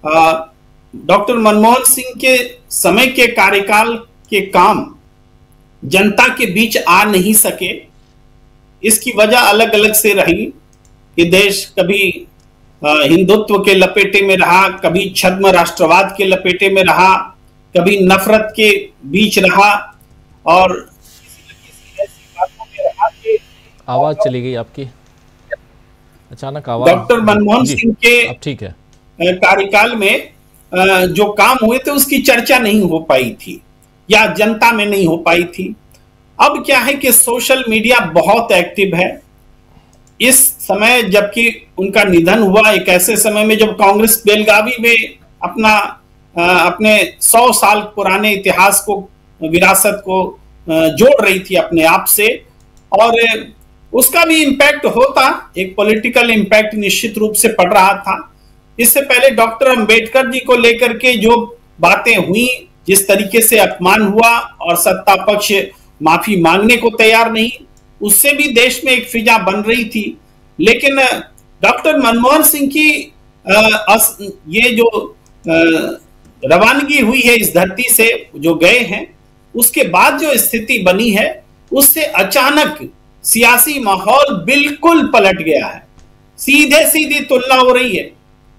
D: डॉक्टर मनमोहन सिंह के समय के कार्यकाल के काम जनता के बीच आ नहीं सके। इसकी वजह अलग अलग से रही कि देश कभी हिंदुत्व के लपेटे में रहा, कभी छद्म राष्ट्रवाद के लपेटे में रहा, कभी नफरत के बीच रहा, और
A: आवाज चली गई आपकी, अचानक आवाज।
D: डॉक्टर मनमोहन सिंह के
A: ठीक है
D: कार्यकाल में जो काम हुए थे उसकी चर्चा नहीं हो पाई थी या जनता में नहीं हो पाई थी। अब क्या है कि सोशल मीडिया बहुत एक्टिव है इस समय, जबकि उनका निधन हुआ एक ऐसे समय में जब कांग्रेस बेलगावी में अपने 100 साल पुराने इतिहास को, विरासत को जोड़ रही थी अपने आप से, और उसका भी इम्पैक्ट होता, एक पॉलिटिकल इम्पैक्ट निश्चित रूप से पड़ रहा था। इससे पहले डॉक्टर अंबेडकर जी को लेकर के जो बातें हुई, जिस तरीके से अपमान हुआ और सत्ता पक्ष माफी मांगने को तैयार नहीं, उससे भी देश में एक फिजा बन रही थी। लेकिन डॉक्टर मनमोहन सिंह की ये जो रवानगी हुई है इस धरती से, जो गए हैं, उसके बाद जो स्थिति बनी है उससे अचानक सियासी माहौल बिल्कुल पलट गया है। सीधे सीधी तुलना हो रही है।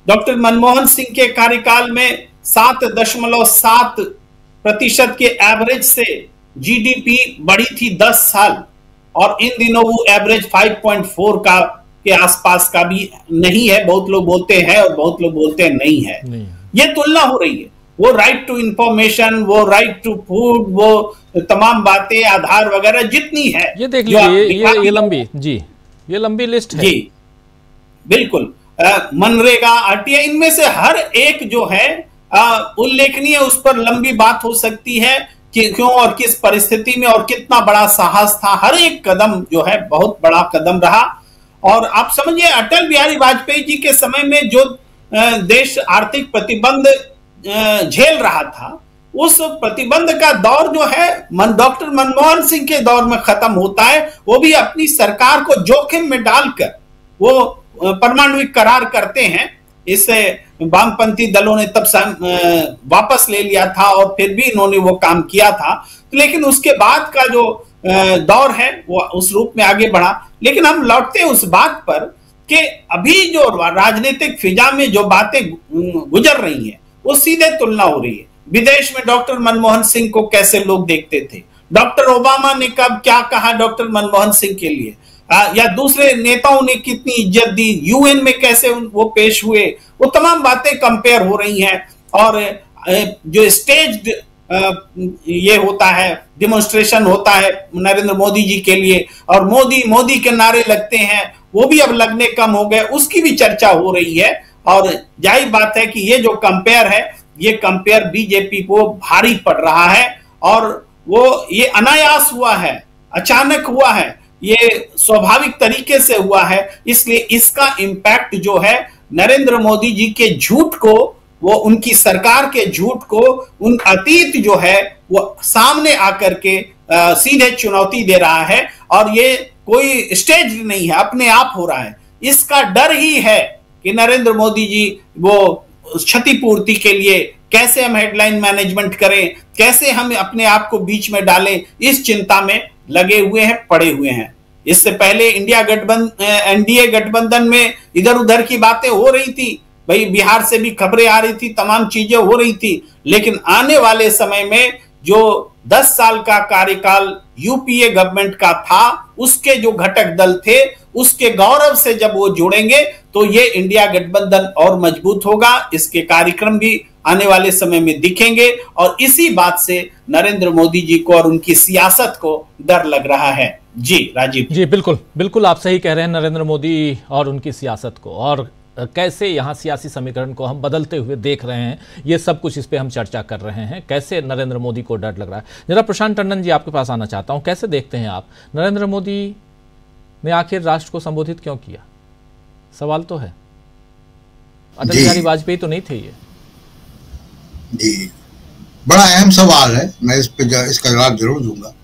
D: डॉक्टर मनमोहन सिंह के कार्यकाल में 7.7% के एवरेज से जीडीपी बढ़ी थी 10 साल, और इन दिनों वो एवरेज 5.4 के आसपास का भी नहीं है। बहुत लोग बोलते हैं और बहुत लोग बोलते हैं नहीं है। ये तुलना हो रही है। वो राइट टू इंफॉर्मेशन, वो राइट टू फूड, वो तमाम बातें, आधार वगैरह जितनी है,
A: ये देख लीजिए, ये लंबी, जी ये लंबी लिस्ट है।
D: जी बिल्कुल, मनरेगा, आरटीआई, इनमें से हर एक जो है उल्लेखनीय, उस पर लंबी बात हो सकती है। कि क्यों और किस परिस्थिति में, और कितना बड़ा साहस था। हर एक कदम जो है बहुत बड़ा कदम रहा। और आप समझिए अटल बिहारी वाजपेयी जी के समय में जो देश आर्थिक प्रतिबंध झेल रहा था, उस प्रतिबंध का दौर जो है डॉक्टर मनमोहन सिंह के दौर में खत्म होता है। वो भी अपनी सरकार को जोखिम में डालकर वो परमाणु करार करते हैं। इससे वामपंथी दलों ने तब वापस ले लिया था और फिर भी इन्होंने वो काम किया था। लेकिन उसके बाद का जो दौर है वो उस रूप में आगे बढ़ा। लेकिन हम लौटते हैं उस बात पर कि अभी जो राजनीतिक फिजा में जो बातें गुजर रही हैं, वो सीधे तुलना हो रही है। विदेश में डॉक्टर मनमोहन सिंह को कैसे लोग देखते थे, डॉक्टर ओबामा ने कब क्या कहा डॉक्टर मनमोहन सिंह के लिए, या दूसरे नेताओं ने कितनी इज्जत दी, यूएन में कैसे वो पेश हुए, वो तमाम बातें कंपेयर हो रही हैं। और जो स्टेज्ड ये होता है, डेमोन्स्ट्रेशन होता है नरेंद्र मोदी जी के लिए, और मोदी मोदी के नारे लगते हैं, वो भी अब लगने कम हो गए, उसकी भी चर्चा हो रही है। और जाहिर बात है कि ये जो कंपेयर है, ये कंपेयर बीजेपी को भारी पड़ रहा है। और वो ये अनायास हुआ है, अचानक हुआ है, ये स्वाभाविक तरीके से हुआ है। इसलिए इसका इम्पैक्ट जो है नरेंद्र मोदी जी के झूठ को, वो उनकी सरकार के झूठ को, उन अतीत जो है वो सामने आकर के सीधे चुनौती दे रहा है। और ये कोई स्टेज नहीं है, अपने आप हो रहा है। इसका डर ही है कि नरेंद्र मोदी जी वो क्षतिपूर्ति के लिए कैसे हम हेडलाइन मैनेजमेंट करें, कैसे हम अपने आप को बीच में डालें, इस चिंता में लगे हुए हैं, पड़े हुए हैं। इससे पहले एनडीए गठबंधन में इधर उधर की बातें हो रही थी, भाई बिहार से भी खबरें आ रही थी, तमाम चीजें हो रही थी। लेकिन आने वाले समय में जो 10 साल का कार्यकाल यूपीए गवर्नमेंट का था, उसके जो घटक दल थे, उसके गौरव से जब वो जुड़ेंगे तो ये इंडिया गठबंधन और मजबूत होगा। इसके कार्यक्रम भी आने वाले समय में दिखेंगे। और इसी बात से नरेंद्र मोदी जी को और उनकी सियासत को डर लग रहा है। जी राजीव
A: जी, बिल्कुल बिल्कुल आप सही कह रहे हैं। नरेंद्र मोदी और उनकी सियासत को, और कैसे यहाँ सियासी समीकरण को हम बदलते हुए देख रहे हैं, ये सब कुछ इस पे हम चर्चा कर रहे हैं। कैसे नरेंद्र मोदी को डर लग रहा है। जरा प्रशांत टंडन जी आपके पास आना चाहता हूँ, कैसे देखते हैं आप, नरेंद्र मोदी ने आखिर राष्ट्र को संबोधित क्यों किया? सवाल तो है, अटल बिहारी वाजपेयी तो नहीं थे ये।
E: जी, बड़ा अहम सवाल है, मैं इस पे इसका जवाब जरूर दूंगा।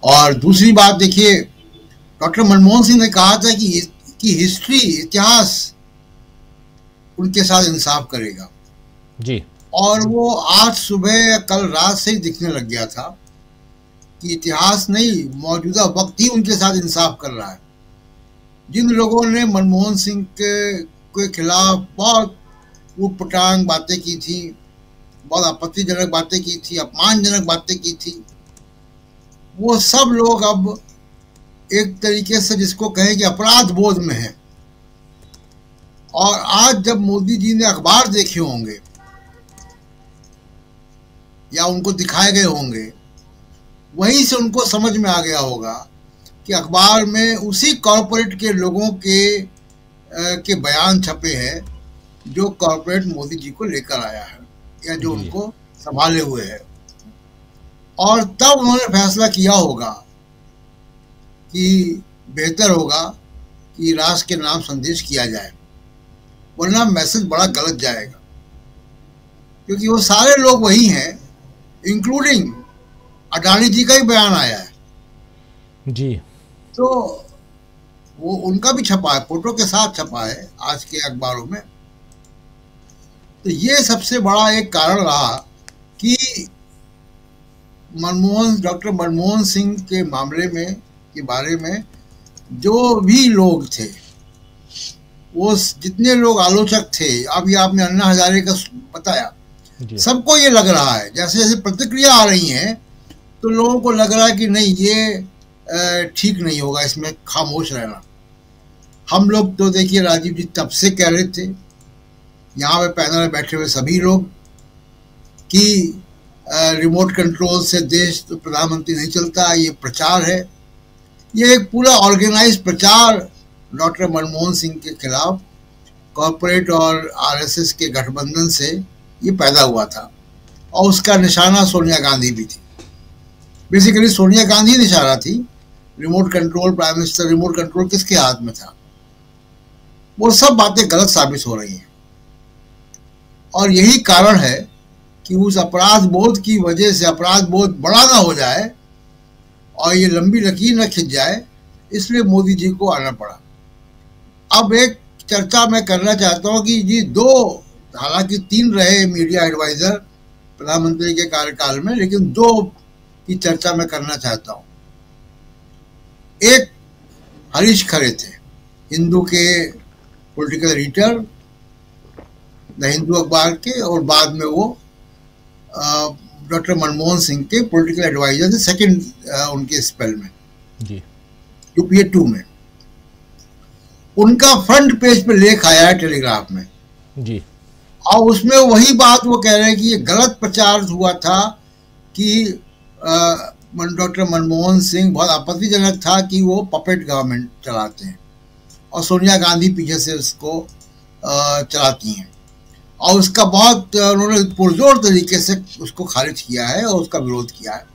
E: और दूसरी बात देखिए, डॉक्टर मनमोहन सिंह ने कहा था कि हिस्ट्री, इतिहास उनके साथ इंसाफ करेगा
A: जी।
E: और वो आज सुबह या कल रात से ही दिखने लग गया था कि इतिहास नहीं, मौजूदा वक्त ही उनके साथ इंसाफ कर रहा है। जिन लोगों ने मनमोहन सिंह के खिलाफ बहुत ऊटपटांग बातें की थी, बहुत आपत्तिजनक बातें की थी, अपमानजनक बातें की थी, वो सब लोग अब एक तरीके से जिसको कहें कि अपराध बोध में है। और आज जब मोदी जी ने अखबार देखे होंगे या उनको दिखाए गए होंगे, वहीं से उनको समझ में आ गया होगा कि अखबार में उसी कॉरपोरेट के लोगों के बयान छपे हैं जो कॉरपोरेट मोदी जी को लेकर आया है या जो उनको संभाले हुए है। और तब उन्होंने फैसला किया होगा कि बेहतर होगा कि राष्ट्र के नाम संदेश किया जाए, वरना मैसेज बड़ा गलत जाएगा। क्योंकि वो सारे लोग वही हैं, इंक्लूडिंग अडानी जी का ही बयान आया है
A: जी।
E: तो वो उनका भी छपा है, फोटो के साथ छपा है आज के अखबारों में। तो ये सबसे बड़ा एक कारण रहा कि डॉक्टर मनमोहन सिंह के मामले में के बारे में जो भी लोग थे, वो जितने लोग आलोचक थे, अभी आपने अन्ना हजारे का बताया, सबको ये लग रहा है, जैसे जैसे प्रतिक्रिया आ रही हैं तो लोगों को लग रहा है कि नहीं, ये ठीक नहीं होगा, इसमें खामोश रहना। हम लोग तो देखिए राजीव जी तब से कह रहे थे, यहाँ पे पैनल में बैठे हुए सभी लोग, कि रिमोट कंट्रोल से देश तो प्रधानमंत्री नहीं चलता, ये प्रचार है, ये एक पूरा ऑर्गेनाइज प्रचार डॉक्टर मनमोहन सिंह के खिलाफ कॉरपोरेट और आरएसएस के गठबंधन से ये पैदा हुआ था। और उसका निशाना सोनिया गांधी भी थी। बेसिकली सोनिया गांधी ने इशारा थी, remote control, prime minister remote control किसके हाथ में था। वो सब बातें गलत साबित हो रही हैं और यही कारण है कि उस अपराध बोध की वजह से अपराध बोध बड़ा ना हो जाए और ये लंबी लकीर न खिंच जाए, इसलिए मोदी जी को आना पड़ा। अब एक चर्चा मैं करना चाहता हूं कि जी दो, हालांकि 3 रहे मीडिया एडवाइजर प्रधानमंत्री के कार्यकाल में, लेकिन 2 की चर्चा मैं करना चाहता हूं। एक हरीश खरे थे, हिंदू के पॉलिटिकल एडिटर, द हिंदू अखबार के, और बाद में वो डॉक्टर मनमोहन सिंह के पॉलिटिकल एडवाइजर थे सेकंड उनके स्पेल में जी, यूपीए 2 में। उनका फ्रंट पेज पे लेख आया है टेलीग्राफ में जी, और उसमें वही बात वो कह रहे हैं कि ये गलत प्रचार हुआ था कि डॉक्टर मनमोहन सिंह बहुत आपत्तिजनक था कि वो पपेट गवर्नमेंट चलाते हैं और सोनिया गांधी पीछे से उसको चलाती हैं, और उसका बहुत उन्होंने पुरजोर तरीके से उसको खारिज किया है और उसका विरोध किया है।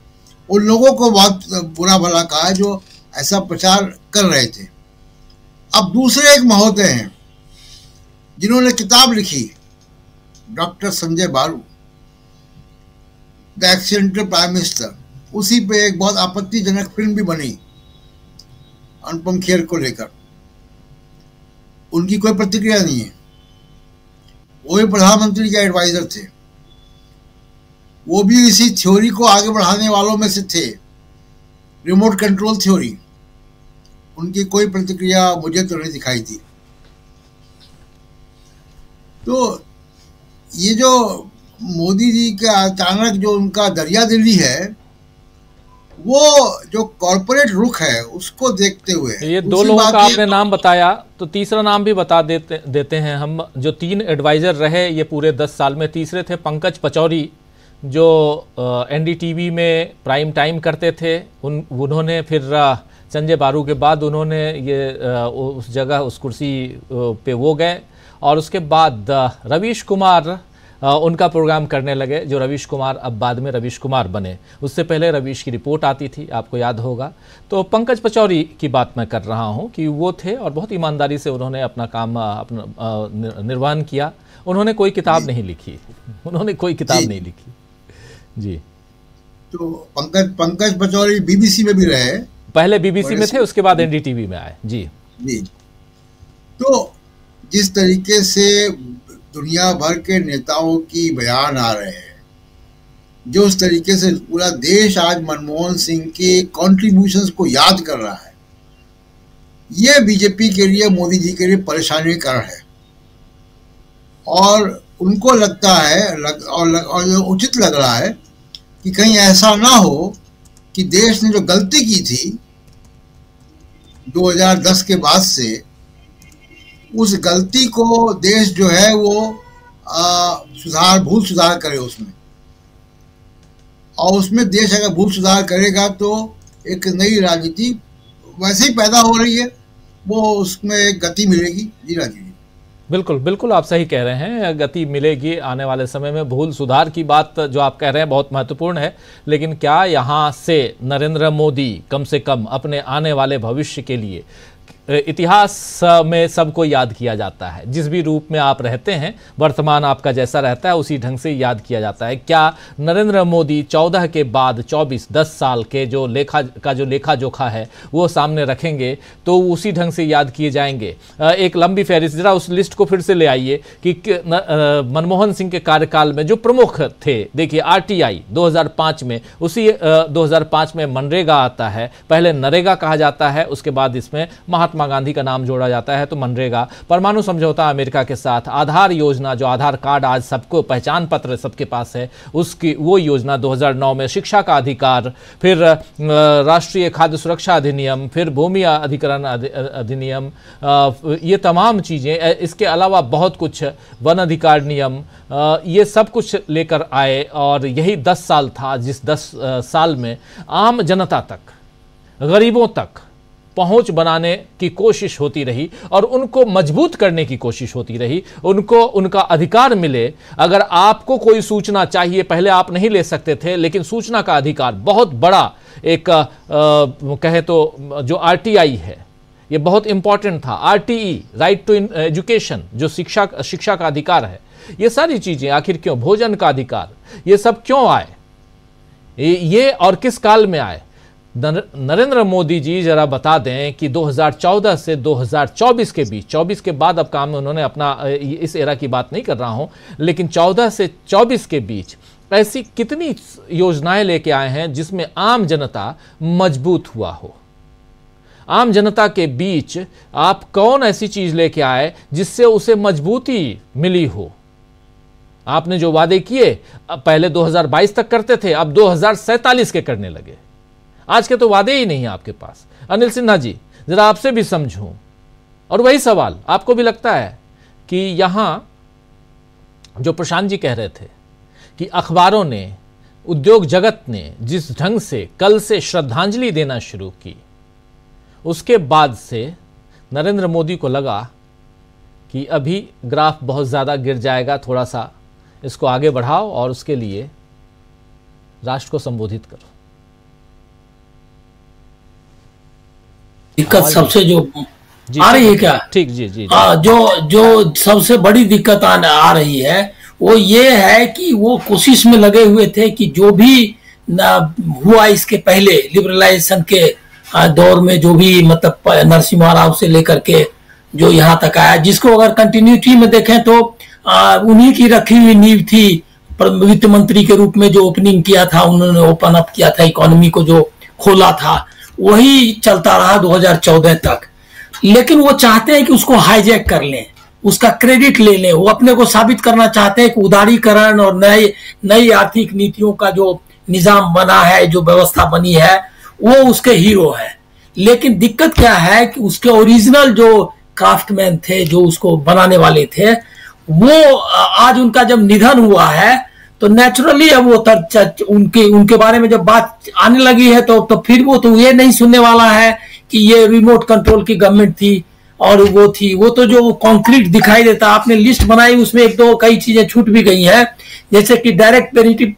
E: उन लोगों को बहुत बुरा भला कहा है जो ऐसा प्रचार कर रहे थे। अब दूसरे एक महोदय हैं जिन्होंने किताब लिखी, डॉक्टर संजय बारू, द एक्सीडेंटल प्राइम मिनिस्टर, उसी पे एक बहुत आपत्तिजनक फिल्म भी बनी अनुपम खेर को लेकर। उनकी कोई प्रतिक्रिया नहीं है। वो भी प्रधानमंत्री के एडवाइजर थे, वो भी इसी थ्योरी को आगे बढ़ाने वालों में से थे, रिमोट कंट्रोल थ्योरी। उनकी कोई प्रतिक्रिया मुझे तो नहीं दिखाई दी। तो ये जो मोदी जी का अचानक जो उनका दरियादिली है, वो जो कॉर्पोरेट रुख है उसको देखते हुए,
A: ये 2 लोगों का आपने नाम बताया, तो तीसरा नाम भी बता देते हैं हम। जो 3 एडवाइजर रहे ये पूरे 10 साल में, तीसरे थे पंकज पचौरी जो एनडीटीवी में प्राइम टाइम करते थे। उन्होंने फिर संजय बारू के बाद उन्होंने ये उस जगह उस कुर्सी पे वो गए, और उसके बाद रवीश कुमार उनका प्रोग्राम करने लगे, जो रवीश कुमार अब बाद में रवीश कुमार बने। उससे पहले रवीश की रिपोर्ट आती थी, आपको याद होगा। तो पंकज पचौरी की बात मैं कर रहा हूं कि वो थे और बहुत ईमानदारी से उन्होंने अपना काम अपना निर्वहन किया। उन्होंने कोई किताब नहीं लिखी, उन्होंने कोई किताब नहीं लिखी जी।
E: तो पंकज पचौरी बीबीसी में भी रहे,
A: पहले बीबीसी में थे, उसके बाद एनडीटीवी में आए जी।
E: तो जिस तरीके से दुनिया भर के नेताओं की बयान आ रहे हैं, जो उस तरीके से पूरा देश आज मनमोहन सिंह के कॉन्ट्रीब्यूशंस को याद कर रहा है, ये बीजेपी के लिए, मोदी जी के लिए परेशानी का कारण है। और उनको लगता है और उचित लग रहा है कि कहीं ऐसा ना हो कि देश ने जो गलती की थी 2010 के बाद से, उस गलती को देश जो है वो भूल सुधार करे उसमें, और उसमें देश अगर भूल सुधार करेगा तो एक नई राजनीति वैसे ही पैदा हो रही है, वो उसमें एक गति मिलेगी। जी राजीव जी,
A: बिल्कुल बिल्कुल आप सही कह रहे हैं, गति मिलेगी आने वाले समय में। भूल सुधार की बात जो आप कह रहे हैं बहुत महत्वपूर्ण है, लेकिन क्या यहाँ से नरेंद्र मोदी कम से कम अपने आने वाले भविष्य के लिए, इतिहास में सबको याद किया जाता है, जिस भी रूप में आप रहते हैं, वर्तमान आपका जैसा रहता है उसी ढंग से याद किया जाता है। क्या नरेंद्र मोदी 14 के बाद 24 10 साल के जो लेखा जोखा है वो सामने रखेंगे तो उसी ढंग से याद किए जाएंगे? एक लंबी फहरिस्त, जरा उस लिस्ट को फिर से ले आइए कि मनमोहन सिंह के कार्यकाल में जो प्रमुख थे। देखिए आरटीआई 2005 में, उसी 2005 में मनरेगा आता है, पहले नरेगा कहा जाता है, उसके बाद इसमें महात्मा गांधी का नाम जोड़ा जाता है। तो मनरेगा, परमाणु समझौता अमेरिका के साथ, आधार योजना जो आधार कार्ड आज सबको पहचान पत्र सबके पास है, उसकी वो योजना 2009 में, शिक्षा का अधिकार, फिर राष्ट्रीय खाद्य सुरक्षा अधिनियम, फिर भूमि अधिग्रहण अधिनियम, ये तमाम चीजें, इसके अलावा बहुत कुछ, वन अधिकार नियम, ये सब कुछ लेकर आए। और यही 10 साल था जिस 10 साल में आम जनता तक, गरीबों तक पहुंच बनाने की कोशिश होती रही और उनको मजबूत करने की कोशिश होती रही, उनको उनका अधिकार मिले। अगर आपको कोई सूचना चाहिए, पहले आप नहीं ले सकते थे, लेकिन सूचना का अधिकार बहुत बड़ा एक कहे तो जो आरटीआई है, ये बहुत इंपॉर्टेंट था। आरटीई, राइट टू एजुकेशन, जो शिक्षा का अधिकार है, ये सारी चीजें आखिर क्यों, भोजन का अधिकार, ये सब क्यों आए, ये और किस काल में आए? नरेंद्र मोदी जी जरा बता दें कि 2014 से 2024 के बीच, 24 के बाद अब काम उन्होंने अपना, इस एरा की बात नहीं कर रहा हूं, लेकिन 14 से 24 के बीच ऐसी कितनी योजनाएं लेके आए हैं जिसमें आम जनता मजबूत हुआ हो? आम जनता के बीच आप कौन ऐसी चीज लेके आए जिससे उसे मजबूती मिली हो? आपने जो वादे किए पहले 2022 तक करते थे, अब 2047 के करने लगे। आज के तो वादे ही नहीं है आपके पास। अनिल सिन्हा जी, जरा आपसे भी समझूं, और वही सवाल आपको भी लगता है कि यहां जो प्रशांत जी कह रहे थे कि अखबारों ने, उद्योग जगत ने जिस ढंग से कल से श्रद्धांजलि देना शुरू की, उसके बाद से नरेंद्र मोदी को लगा कि अभी ग्राफ बहुत ज़्यादा गिर जाएगा, थोड़ा सा इसको आगे बढ़ाओ और उसके लिए राष्ट्र को संबोधित करो।
F: दिक्कत सबसे जो आ रही है क्या?
A: ठीक, जी जी,
F: जो सबसे बड़ी दिक्कत आ रही है वो ये है कि वो कोशिश में लगे हुए थे कि जो भी हुआ इसके पहले लिबरलाइजेशन के दौर में, जो भी मतलब नरसिम्हा राव से लेकर के जो यहाँ तक आया, जिसको अगर कंटिन्यूटी में देखें तो उन्हीं की रखी हुई नींव थी। वित्त मंत्री के रूप में जो ओपनिंग किया था, उन्होंने ओपन अप किया था, इकोनॉमी को जो खोला था, वही चलता रहा 2014 तक। लेकिन वो चाहते हैं कि उसको हाईजैक कर लें, उसका क्रेडिट ले लें। वो अपने को साबित करना चाहते हैं कि उदारीकरण और नई आर्थिक नीतियों का जो निजाम बना है, जो व्यवस्था बनी है, वो उसके हीरो है। लेकिन दिक्कत क्या है कि उसके ओरिजिनल जो क्राफ्टमैन थे, जो उसको बनाने वाले थे, वो आज उनका जब निधन हुआ है तो नेचुरली अब वो उनके बारे में जब बात आने लगी है तो फिर वो तो ये नहीं सुनने वाला है कि ये रिमोट कंट्रोल की गवर्नमेंट थी और वो तो जो कॉन्क्रीट दिखाई देता। आपने लिस्ट बनाई, उसमें एक दो कई चीजें छूट भी गई हैं, जैसे कि डायरेक्ट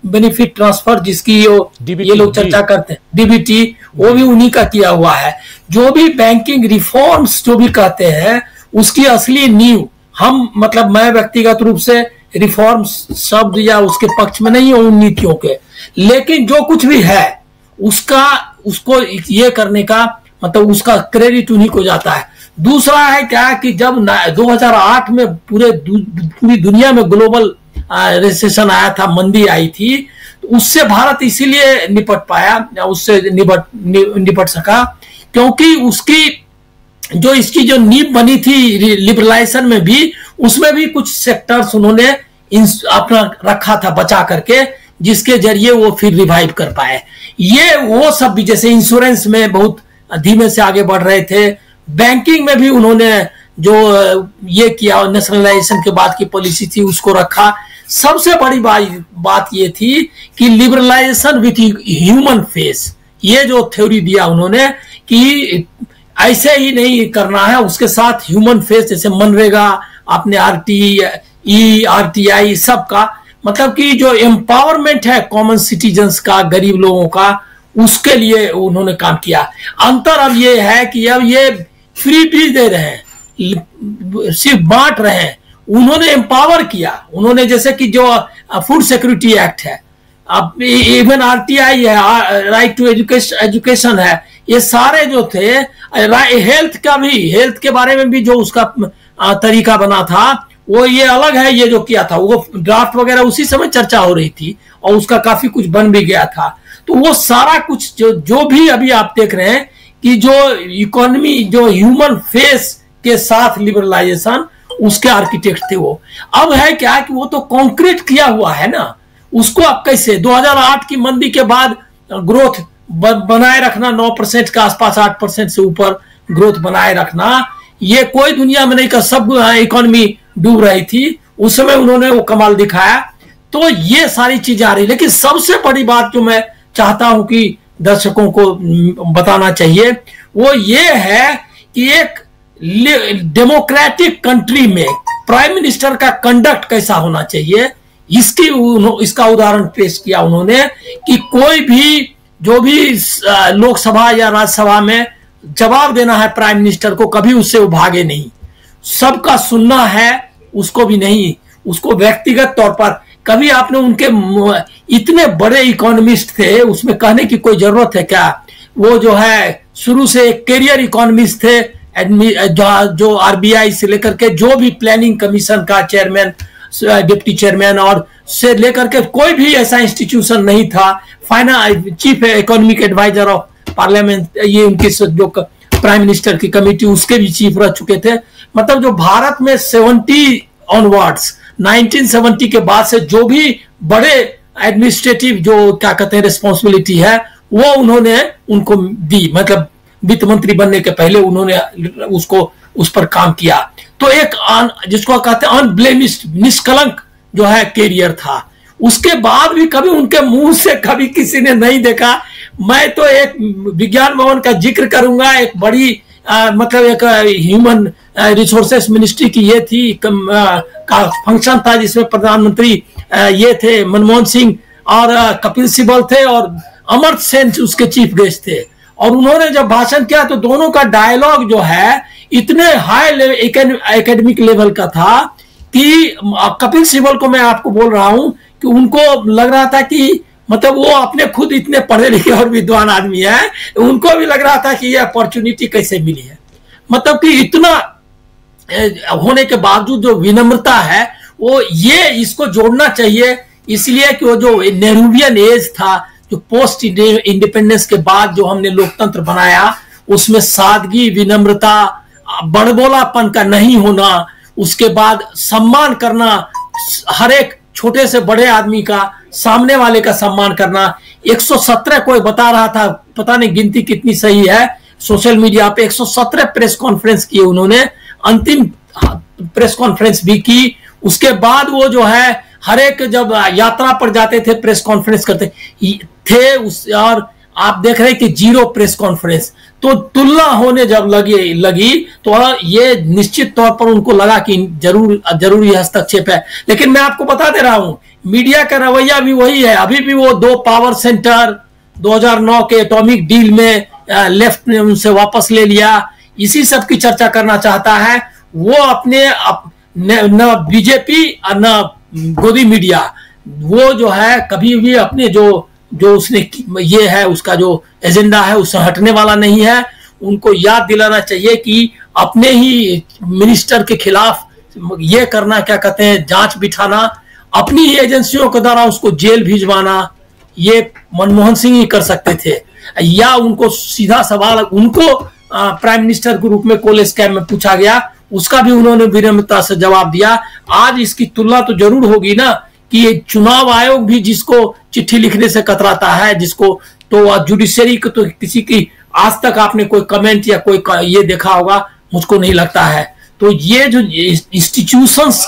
F: बेनिफिट ट्रांसफर, जिसकी ये लोग चर्चा करते हैं, डीबीटी, वो भी उन्हीं का किया हुआ है। जो भी बैंकिंग रिफॉर्म्स जो भी कहते हैं, उसकी असली नींव हम, मतलब मैं व्यक्तिगत रूप से रिफॉर्म्स शब्द या उसके पक्ष में नहीं हूं उन नीतियों के, लेकिन जो कुछ भी है उसको ये करने का मतलब उसका क्रेडिट उन्हीं को जाता है। दूसरा है क्या कि जब 2008 में पूरी दुनिया में ग्लोबल रिसेशन आया था, मंदी आई थी, तो उससे भारत इसीलिए निपट पाया, उससे निपट सका क्योंकि इसकी जो नींव बनी थी लिबरलाइजेशन में भी, उसमें भी कुछ सेक्टर्स उन्होंने अपना रखा था बचा करके, जिसके जरिए वो फिर रिवाइव कर पाए। ये वो सब भी, जैसे इंश्योरेंस में बहुत धीमे से आगे बढ़ रहे थे, बैंकिंग में भी उन्होंने जो ये किया, नेशनलाइजेशन के बाद की पॉलिसी थी उसको रखा। सबसे बड़ी बात ये थी कि लिबरलाइजेशन विथ ह्यूमन फेस, ये जो थ्योरी दिया उन्होंने कि ऐसे ही नहीं करना है, उसके साथ ह्यूमन फेस, जैसे मनरेगा, आपने आरटीआई सबका, मतलब कि जो एम्पावरमेंट है कॉमन सिटीजन्स का, गरीब लोगों का, उसके लिए उन्होंने काम किया। अंतर अब ये है कि अब ये फ्री भी दे रहे हैं, सिर्फ बांट रहे हैं, उन्होंने एम्पावर किया। उन्होंने जैसे कि जो फूड सिक्योरिटी एक्ट है, अब इवन आरटीआई है, राइट टू एजुकेशन है, ये सारे जो थे, हेल्थ के बारे में भी जो उसका तरीका बना था वो ये अलग है। ये जो किया था वो ड्राफ्ट वगैरह उसी समय चर्चा हो रही थी और उसका काफी कुछ बन भी गया था। तो वो सारा कुछ जो भी अभी आप देख रहे हैं कि जो इकोनॉमी, जो ह्यूमन फेस के साथ लिबरलाइजेशन, उसके आर्किटेक्ट थे वो। अब है क्या कि वो तो कॉन्क्रीट किया हुआ है ना, उसको अब कैसे 2008 की मंदी के बाद ग्रोथ बनाए रखना, 9% के आसपास, 8% से ऊपर ग्रोथ बनाए रखना, ये कोई दुनिया में नहीं कर, सब इकोनॉमी डूब रही थी, उस समय उन्होंने वो कमाल दिखाया। तो ये सारी चीजें आ रही, लेकिन सबसे बड़ी बात जो मैं चाहता हूं कि दर्शकों को बताना चाहिए वो ये है कि एक डेमोक्रेटिक कंट्री में प्राइम मिनिस्टर का कंडक्ट कैसा होना चाहिए, इसका उदाहरण पेश किया उन्होंने कि कोई भी जो भी लोकसभा या राज्यसभा में जवाब देना है प्राइम मिनिस्टर को, कभी उससे वो भागे नहीं, सबका सुनना है, उसको भी नहीं, उसको व्यक्तिगत तौर पर कभी आपने उनके इतने बड़े इकोनॉमिस्ट थे, उसमें कहने की कोई जरूरत है क्या? वो जो है शुरू से कैरियर इकोनॉमिस्ट थे, जो आरबीआई से लेकर के जो भी प्लानिंग कमीशन का चेयरमैन, डिप्टी चेयरमैन और से लेकर के कोई भी ऐसा इंस्टीट्यूशन नहीं था, chief economic adviser of parliament, ये उनकी जो प्राइम मिनिस्टर की कमेटी उसके भी चीफ रह चुके थे। मतलब जो भारत में 70 ऑनवर्ड्स 1970 के बाद से जो भी बड़े एडमिनिस्ट्रेटिव जो क्या कहते हैं रिस्पॉन्सिबिलिटी है वो उन्होंने उनको दी, मतलब वित्त मंत्री बनने के पहले उन्होंने उसको उस पर काम किया। तो एक जिसको कहते हैं अनब्लेमिश्ड, निष्कलंक जो है कैरियर था। उसके बाद भी कभी उनके मुंह से कभी किसी ने नहीं देखा। मैं तो एक विज्ञान भवन का जिक्र करूंगा, एक बड़ी मतलब एक ह्यूमन रिसोर्सेस मिनिस्ट्री की ये थी का फंक्शन था जिसमें प्रधानमंत्री ये थे मनमोहन सिंह और कपिल सिब्बल थे और अमर्त्य सेन उसके चीफ गेस्ट थे। और उन्होंने जब भाषण किया तो दोनों का डायलॉग जो है इतने हाई एकेडमिक लेवल का था कि कपिल सिब्बल को मैं आपको बोल रहा हूं कि उनको लग रहा था कि मतलब वो अपने खुद इतने पढ़े लिखे और विद्वान आदमी है, उनको भी लग रहा था कि ये अपॉर्चुनिटी कैसे मिली है। मतलब कि इतना होने के बावजूद जो विनम्रता है वो ये इसको जोड़ना चाहिए, इसलिए कि वो जो नेहरूवियन एज था, जो पोस्ट इंडिपेंडेंस के बाद जो हमने लोकतंत्र बनाया, उसमें सादगी, विनम्रता, बड़बोलापन का नहीं होना, उसके बाद सम्मान करना, हर एक छोटे से बड़े आदमी का, सामने वाले का सम्मान करना। 117 कोई बता रहा था, पता नहीं गिनती कितनी सही है, सोशल मीडिया पे 117 प्रेस कॉन्फ्रेंस किए उन्होंने, अंतिम प्रेस कॉन्फ्रेंस भी की। उसके बाद वो जो है हर एक जब यात्रा पर जाते थे प्रेस कॉन्फ्रेंस करते थे और आप देख रहे कि 0 प्रेस कॉन्फ्रेंस। तो तुलना होने जब लगी तो ये निश्चित तौर पर उनको लगा कि जरूरी हस्तक्षेप है। लेकिन मैं आपको बता दे रहा हूं मीडिया का रवैया भी वही है। अभी भी वो 2 पावर सेंटर 2009 के एटॉमिक डील में लेफ्ट ने उनसे वापस ले लिया, इसी सब की चर्चा करना चाहता है। वो अपने न बीजेपी और न गोदी मीडिया, वो जो है कभी भी अपने जो उसने ये है उसका जो एजेंडा है उससे हटने वाला नहीं है। उनको याद दिलाना चाहिए कि अपने ही मिनिस्टर के खिलाफ ये करना, क्या कहते हैं, जांच बिठाना, अपनी ही एजेंसियों के द्वारा उसको जेल भिजवाना, ये मनमोहन सिंह ही कर सकते थे। या उनको सीधा सवाल उनको प्राइम मिनिस्टर के रूप में कोल स्कैम में पूछा गया, उसका भी उन्होंने विनम्रता से जवाब दिया। आज इसकी तुलना तो जरूर होगी ना कि ये चुनाव आयोग भी जिसको चिट्ठी लिखने से कतराता है, जिसको तो जुडिशरी को तो किसी की आज तक आपने कोई कमेंट या कोई ये देखा होगा, मुझको नहीं लगता है। तो ये जो इंस्टीट्यूशंस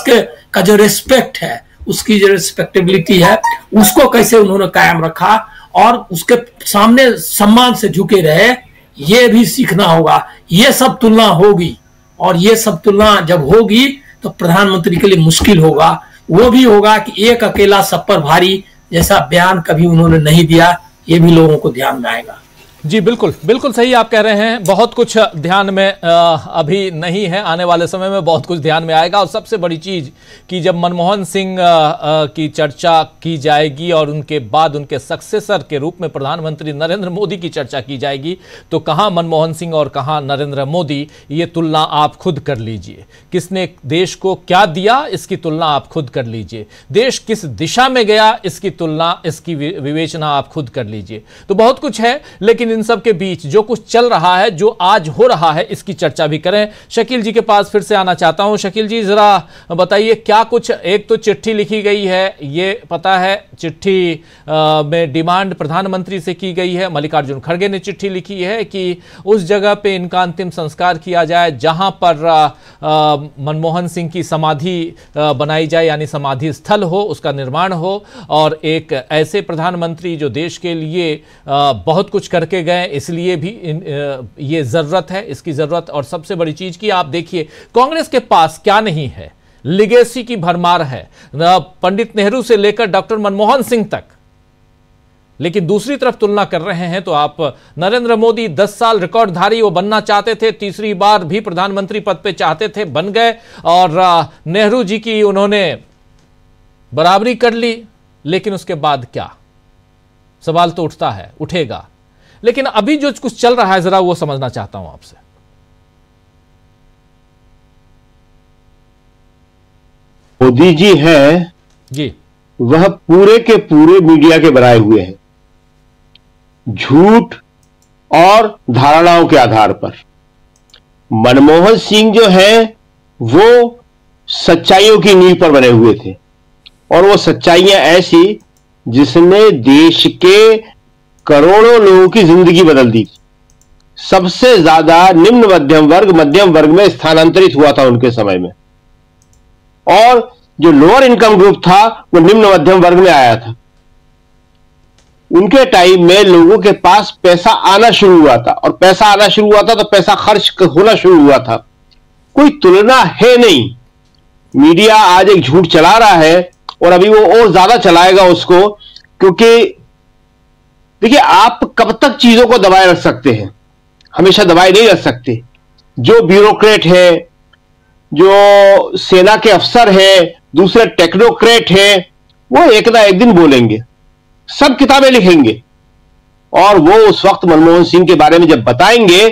F: का जो रिस्पेक्ट है, उसकी जो रिस्पेक्टेबिलिटी है, उसको कैसे उन्होंने कायम रखा और उसके सामने सम्मान से झुके रहे, ये भी सीखना होगा। ये सब तुलना होगी और ये सब तुलना जब होगी तो प्रधानमंत्री के लिए मुश्किल होगा। वो भी होगा कि एक अकेला सब पर भारी जैसा बयान कभी उन्होंने नहीं दिया, ये भी लोगों को ध्यान में आएगा।
A: जी बिल्कुल बिल्कुल सही आप कह रहे हैं। बहुत कुछ ध्यान में अभी नहीं है, आने वाले समय में बहुत कुछ ध्यान में आएगा। और सबसे बड़ी चीज़ कि जब मनमोहन सिंह की चर्चा की जाएगी और उनके बाद उनके सक्सेसर के रूप में प्रधानमंत्री नरेंद्र मोदी की चर्चा की जाएगी, तो कहाँ मनमोहन सिंह और कहाँ नरेंद्र मोदी, ये तुलना आप खुद कर लीजिए। किसने देश को क्या दिया, इसकी तुलना आप खुद कर लीजिए। देश किस दिशा में गया, इसकी तुलना, इसकी विवेचना आप खुद कर लीजिए। तो बहुत कुछ है, लेकिन इन सब के बीच जो कुछ चल रहा है, जो आज हो रहा है, इसकी चर्चा भी करें। शकील जी के पास फिर से आना चाहता हूं। शकील जी जरा बताइए क्या कुछ, एक तो चिट्ठी लिखी गई है, ये पता है, चिट्ठी में डिमांड प्रधानमंत्री से की गई है। मल्लिकार्जुन खड़गे ने चिट्ठी लिखी है कि उस जगह पे इनका अंतिम संस्कार किया जाए जहां पर मनमोहन सिंह की समाधि बनाई जाए, यानी समाधि स्थल हो, उसका निर्माण हो, और एक ऐसे प्रधानमंत्री जो देश के लिए बहुत कुछ करके रोके गए, इसलिए भी ये ज़रूरत है, इसकी ज़रूरत। और सबसे बड़ी चीज़ की आप देखिए, कांग्रेस के पास क्या नहीं है, लिगेसी की भरमार है, पंडित नेहरू से लेकर डॉक्टर मनमोहन सिंह तक। लेकिन दूसरी तरफ तुलना कर रहे हैं तो आप नरेंद्र मोदी 10 साल रिकॉर्डधारी वो बनना चाहते थे, तीसरी बार भी प्रधानमंत्री पद पे चाहते थे, बन गए। और नेहरू जी की उन्होंने बराबरी कर ली, लेकिन उसके बाद क्या, सवाल तो उठता है, उठेगा। लेकिन अभी जो कुछ चल रहा है जरा वो समझना चाहता हूं आपसे।
B: मोदी जी हैं
A: जी,
B: वह पूरे के पूरे मीडिया के बनाए हुए हैं, झूठ और धारणाओं के आधार पर। मनमोहन सिंह जो है वो सच्चाइयों की नींव पर बने हुए थे, और वो सच्चाइयां ऐसी जिसने देश के करोड़ों लोगों की जिंदगी बदल दी। सबसे ज्यादा निम्न मध्यम वर्ग में स्थानांतरित हुआ था उनके समय में, और जो लोअर इनकम ग्रुप था वो निम्न मध्यम वर्ग में आया था। उनके टाइम में लोगों के पास पैसा आना शुरू हुआ था, और पैसा आना शुरू हुआ था तो पैसा खर्च होना शुरू हुआ था। कोई तुलना है नहीं। मीडिया आज एक झूठ चला रहा है, और अभी वो और ज्यादा चलाएगा उसको, क्योंकि देखिए, आप कब तक चीजों को दबाए रख सकते हैं? हमेशा दबाए नहीं रख सकते। जो ब्यूरोक्रेट है, जो सेना के अफसर है, दूसरे टेक्नोक्रेट है, वो एक ना एक दिन बोलेंगे, सब किताबें लिखेंगे, और वो उस वक्त मनमोहन सिंह के बारे में जब बताएंगे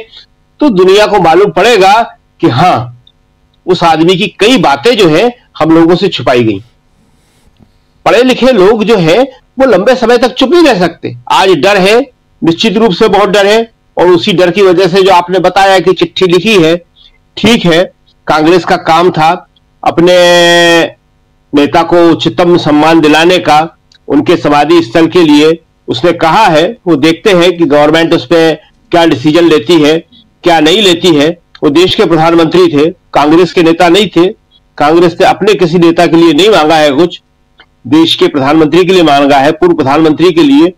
B: तो दुनिया को मालूम पड़ेगा कि हां, उस आदमी की कई बातें जो है हम लोगों से छुपाई गई। पढ़े लिखे लोग जो है वो लंबे समय तक चुप नहीं रह सकते। आज डर है, निश्चित रूप से बहुत डर है, और उसी डर की वजह से जो आपने बताया कि चिट्ठी लिखी है, ठीक है, कांग्रेस का काम था अपने नेता को उच्चतम सम्मान दिलाने का, उनके समाधि स्थल के लिए उसने कहा है। वो देखते हैं कि गवर्नमेंट उस पर क्या डिसीजन लेती है, क्या नहीं लेती है। वो देश के प्रधानमंत्री थे, कांग्रेस के नेता नहीं थे। कांग्रेस ने अपने किसी नेता के लिए नहीं मांगा है कुछ, देश के प्रधानमंत्री के लिए मांगा है, पूर्व प्रधानमंत्री के लिए।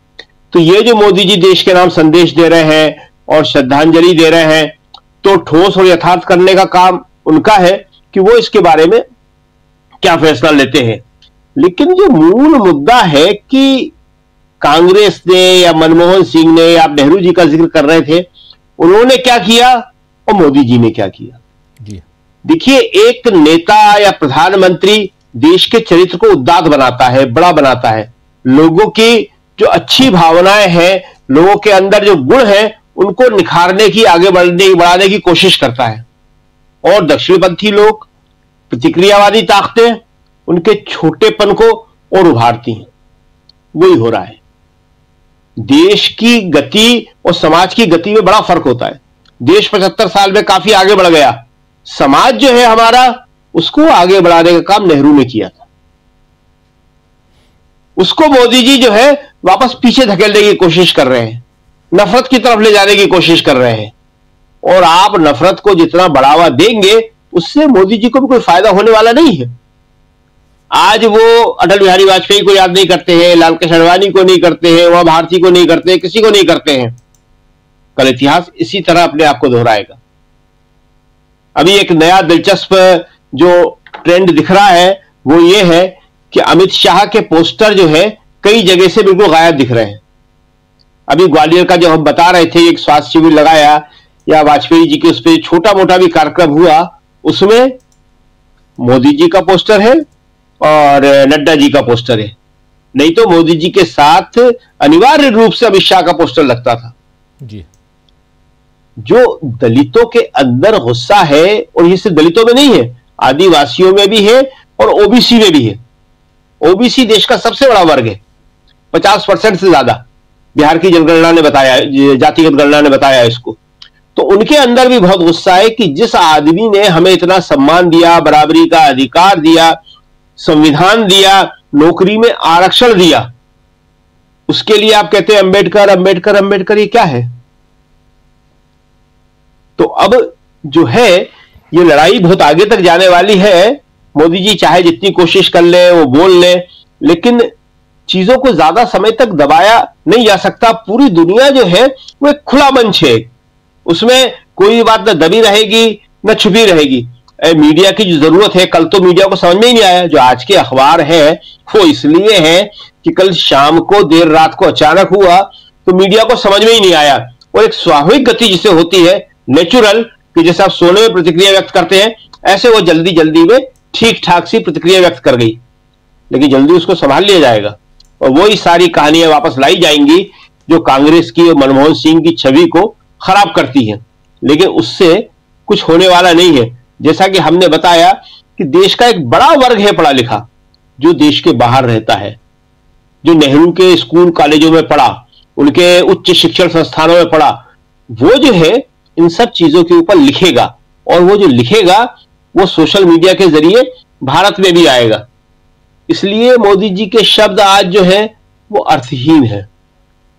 B: तो ये जो मोदी जी देश के नाम संदेश दे रहे हैं और श्रद्धांजलि दे रहे हैं, तो ठोस और यथार्थ करने का काम उनका है कि वो इसके बारे में क्या फैसला लेते हैं। लेकिन जो मूल मुद्दा है कि कांग्रेस ने या मनमोहन सिंह ने, या आप नेहरू जी का जिक्र कर रहे थे, उन्होंने क्या किया और मोदी जी ने क्या किया। देखिए, एक नेता या प्रधानमंत्री देश के चरित्र को उदात्त बनाता है, बड़ा बनाता है। लोगों की जो अच्छी भावनाएं हैं, लोगों के अंदर जो गुण हैं, उनको निखारने की, आगे बढ़ाने की कोशिश करता है। और दक्षिणपंथी लोग, प्रतिक्रियावादी ताकतें उनके छोटेपन को और उभारती हैं। वही हो रहा है। देश की गति और समाज की गति में बड़ा फर्क होता है। देश 75 साल में काफी आगे बढ़ गया, समाज जो है हमारा, उसको आगे बढ़ाने का काम नेहरू ने किया था। उसको मोदी जी जो है वापस पीछे धकेलने की कोशिश कर रहे हैं, नफरत की तरफ ले जाने की कोशिश कर रहे हैं। और आप नफरत को जितना बढ़ावा देंगे, उससे मोदी जी को भी कोई फायदा होने वाला नहीं है। आज वो अटल बिहारी वाजपेयी को याद नहीं करते हैं, लाल कृष्ण आडवाणी को नहीं करते हैं, उमा भारती को नहीं करते, किसी को नहीं करते हैं। कल इतिहास इसी तरह अपने आप को दोहराएगा। अभी एक नया दिलचस्प जो ट्रेंड दिख रहा है वो ये है कि अमित शाह के पोस्टर जो है कई जगह से बिल्कुल गायब दिख रहे हैं। अभी ग्वालियर का जो हम बता रहे थे, एक स्वास्थ्य शिविर लगाया या वाजपेयी जी के उस पर छोटा मोटा भी कार्यक्रम हुआ, उसमें मोदी जी का पोस्टर है और नड्डा जी का पोस्टर है। नहीं तो मोदी जी के साथ अनिवार्य रूप से अमित शाह का पोस्टर लगता था
A: जी।
B: जो दलितों के अंदर गुस्सा है, और ये सिर्फ दलितों में नहीं है, आदिवासियों में भी है और ओबीसी में भी है। ओबीसी देश का सबसे बड़ा वर्ग है, 50% से ज्यादा। बिहार की जनगणना ने बताया, जातिगत गणना ने बताया इसको। तो उनके अंदर भी बहुत गुस्सा है कि जिस आदमी ने हमें इतना सम्मान दिया, बराबरी का अधिकार दिया, संविधान दिया, नौकरी में आरक्षण दिया, उसके लिए आप कहते हैं अंबेडकर अंबेडकर अंबेडकर। ये क्या है? तो अब जो है ये लड़ाई बहुत आगे तक जाने वाली है। मोदी जी चाहे जितनी कोशिश कर ले, वो बोल ले, लेकिन चीजों को ज्यादा समय तक दबाया नहीं जा सकता। पूरी दुनिया जो है वो एक खुला मंच है, उसमें कोई बात न दबी रहेगी न छुपी रहेगी। मीडिया की जो जरूरत है, कल तो मीडिया को समझ में ही नहीं आया। जो आज के अखबार है वो इसलिए है कि कल शाम को देर रात को अचानक हुआ तो मीडिया को समझ में ही नहीं आया। और एक स्वाभाविक गति जिसे होती है, नेचुरल, कि जैसे आप सोने में प्रतिक्रिया व्यक्त करते हैं, ऐसे वो जल्दी जल्दी में ठीक ठाक सी प्रतिक्रिया व्यक्त कर गई, लेकिन जल्दी उसको संभाल लिया जाएगा और वही सारी कहानियां वापस लाई जाएंगी जो कांग्रेस की और मनमोहन सिंह की छवि को खराब करती हैं। लेकिन उससे कुछ होने वाला नहीं है। जैसा कि हमने बताया कि देश का एक बड़ा वर्ग है पढ़ा लिखा, जो देश के बाहर रहता है, जो नेहरू के स्कूल कॉलेजों में पढ़ा, उनके उच्च शिक्षण संस्थानों में पढ़ा, वो जो है इन सब चीजों के ऊपर लिखेगा और वो जो लिखेगा वो सोशल मीडिया के जरिए भारत में भी आएगा। इसलिए मोदी जी के शब्द आज जो है वो अर्थहीन है।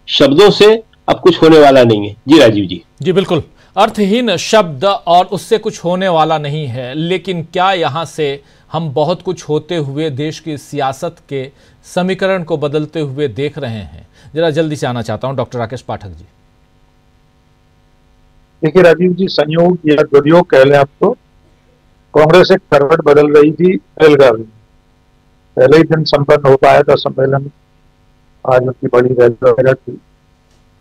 B: शब्दों से अब कुछ होने वाला नहीं है। जी राजीव जी।
A: जी बिल्कुल, अर्थहीन शब्द और उससे कुछ होने वाला नहीं है। लेकिन क्या यहां से हम बहुत कुछ होते हुए देश की सियासत के समीकरण को बदलते हुए देख रहे हैं? जरा जल्दी से आना चाहता हूं डॉक्टर राकेश पाठक जी।
C: देखिए राजीव जी, संयोग या दुर्योग कह लें आप तो, कांग्रेस एक करवट बदल रही थी बेलगावी। पहले ही दिन संपन्न हो पाया था सम्मेलन, आज उनकी बड़ी रैली वगैरह थी,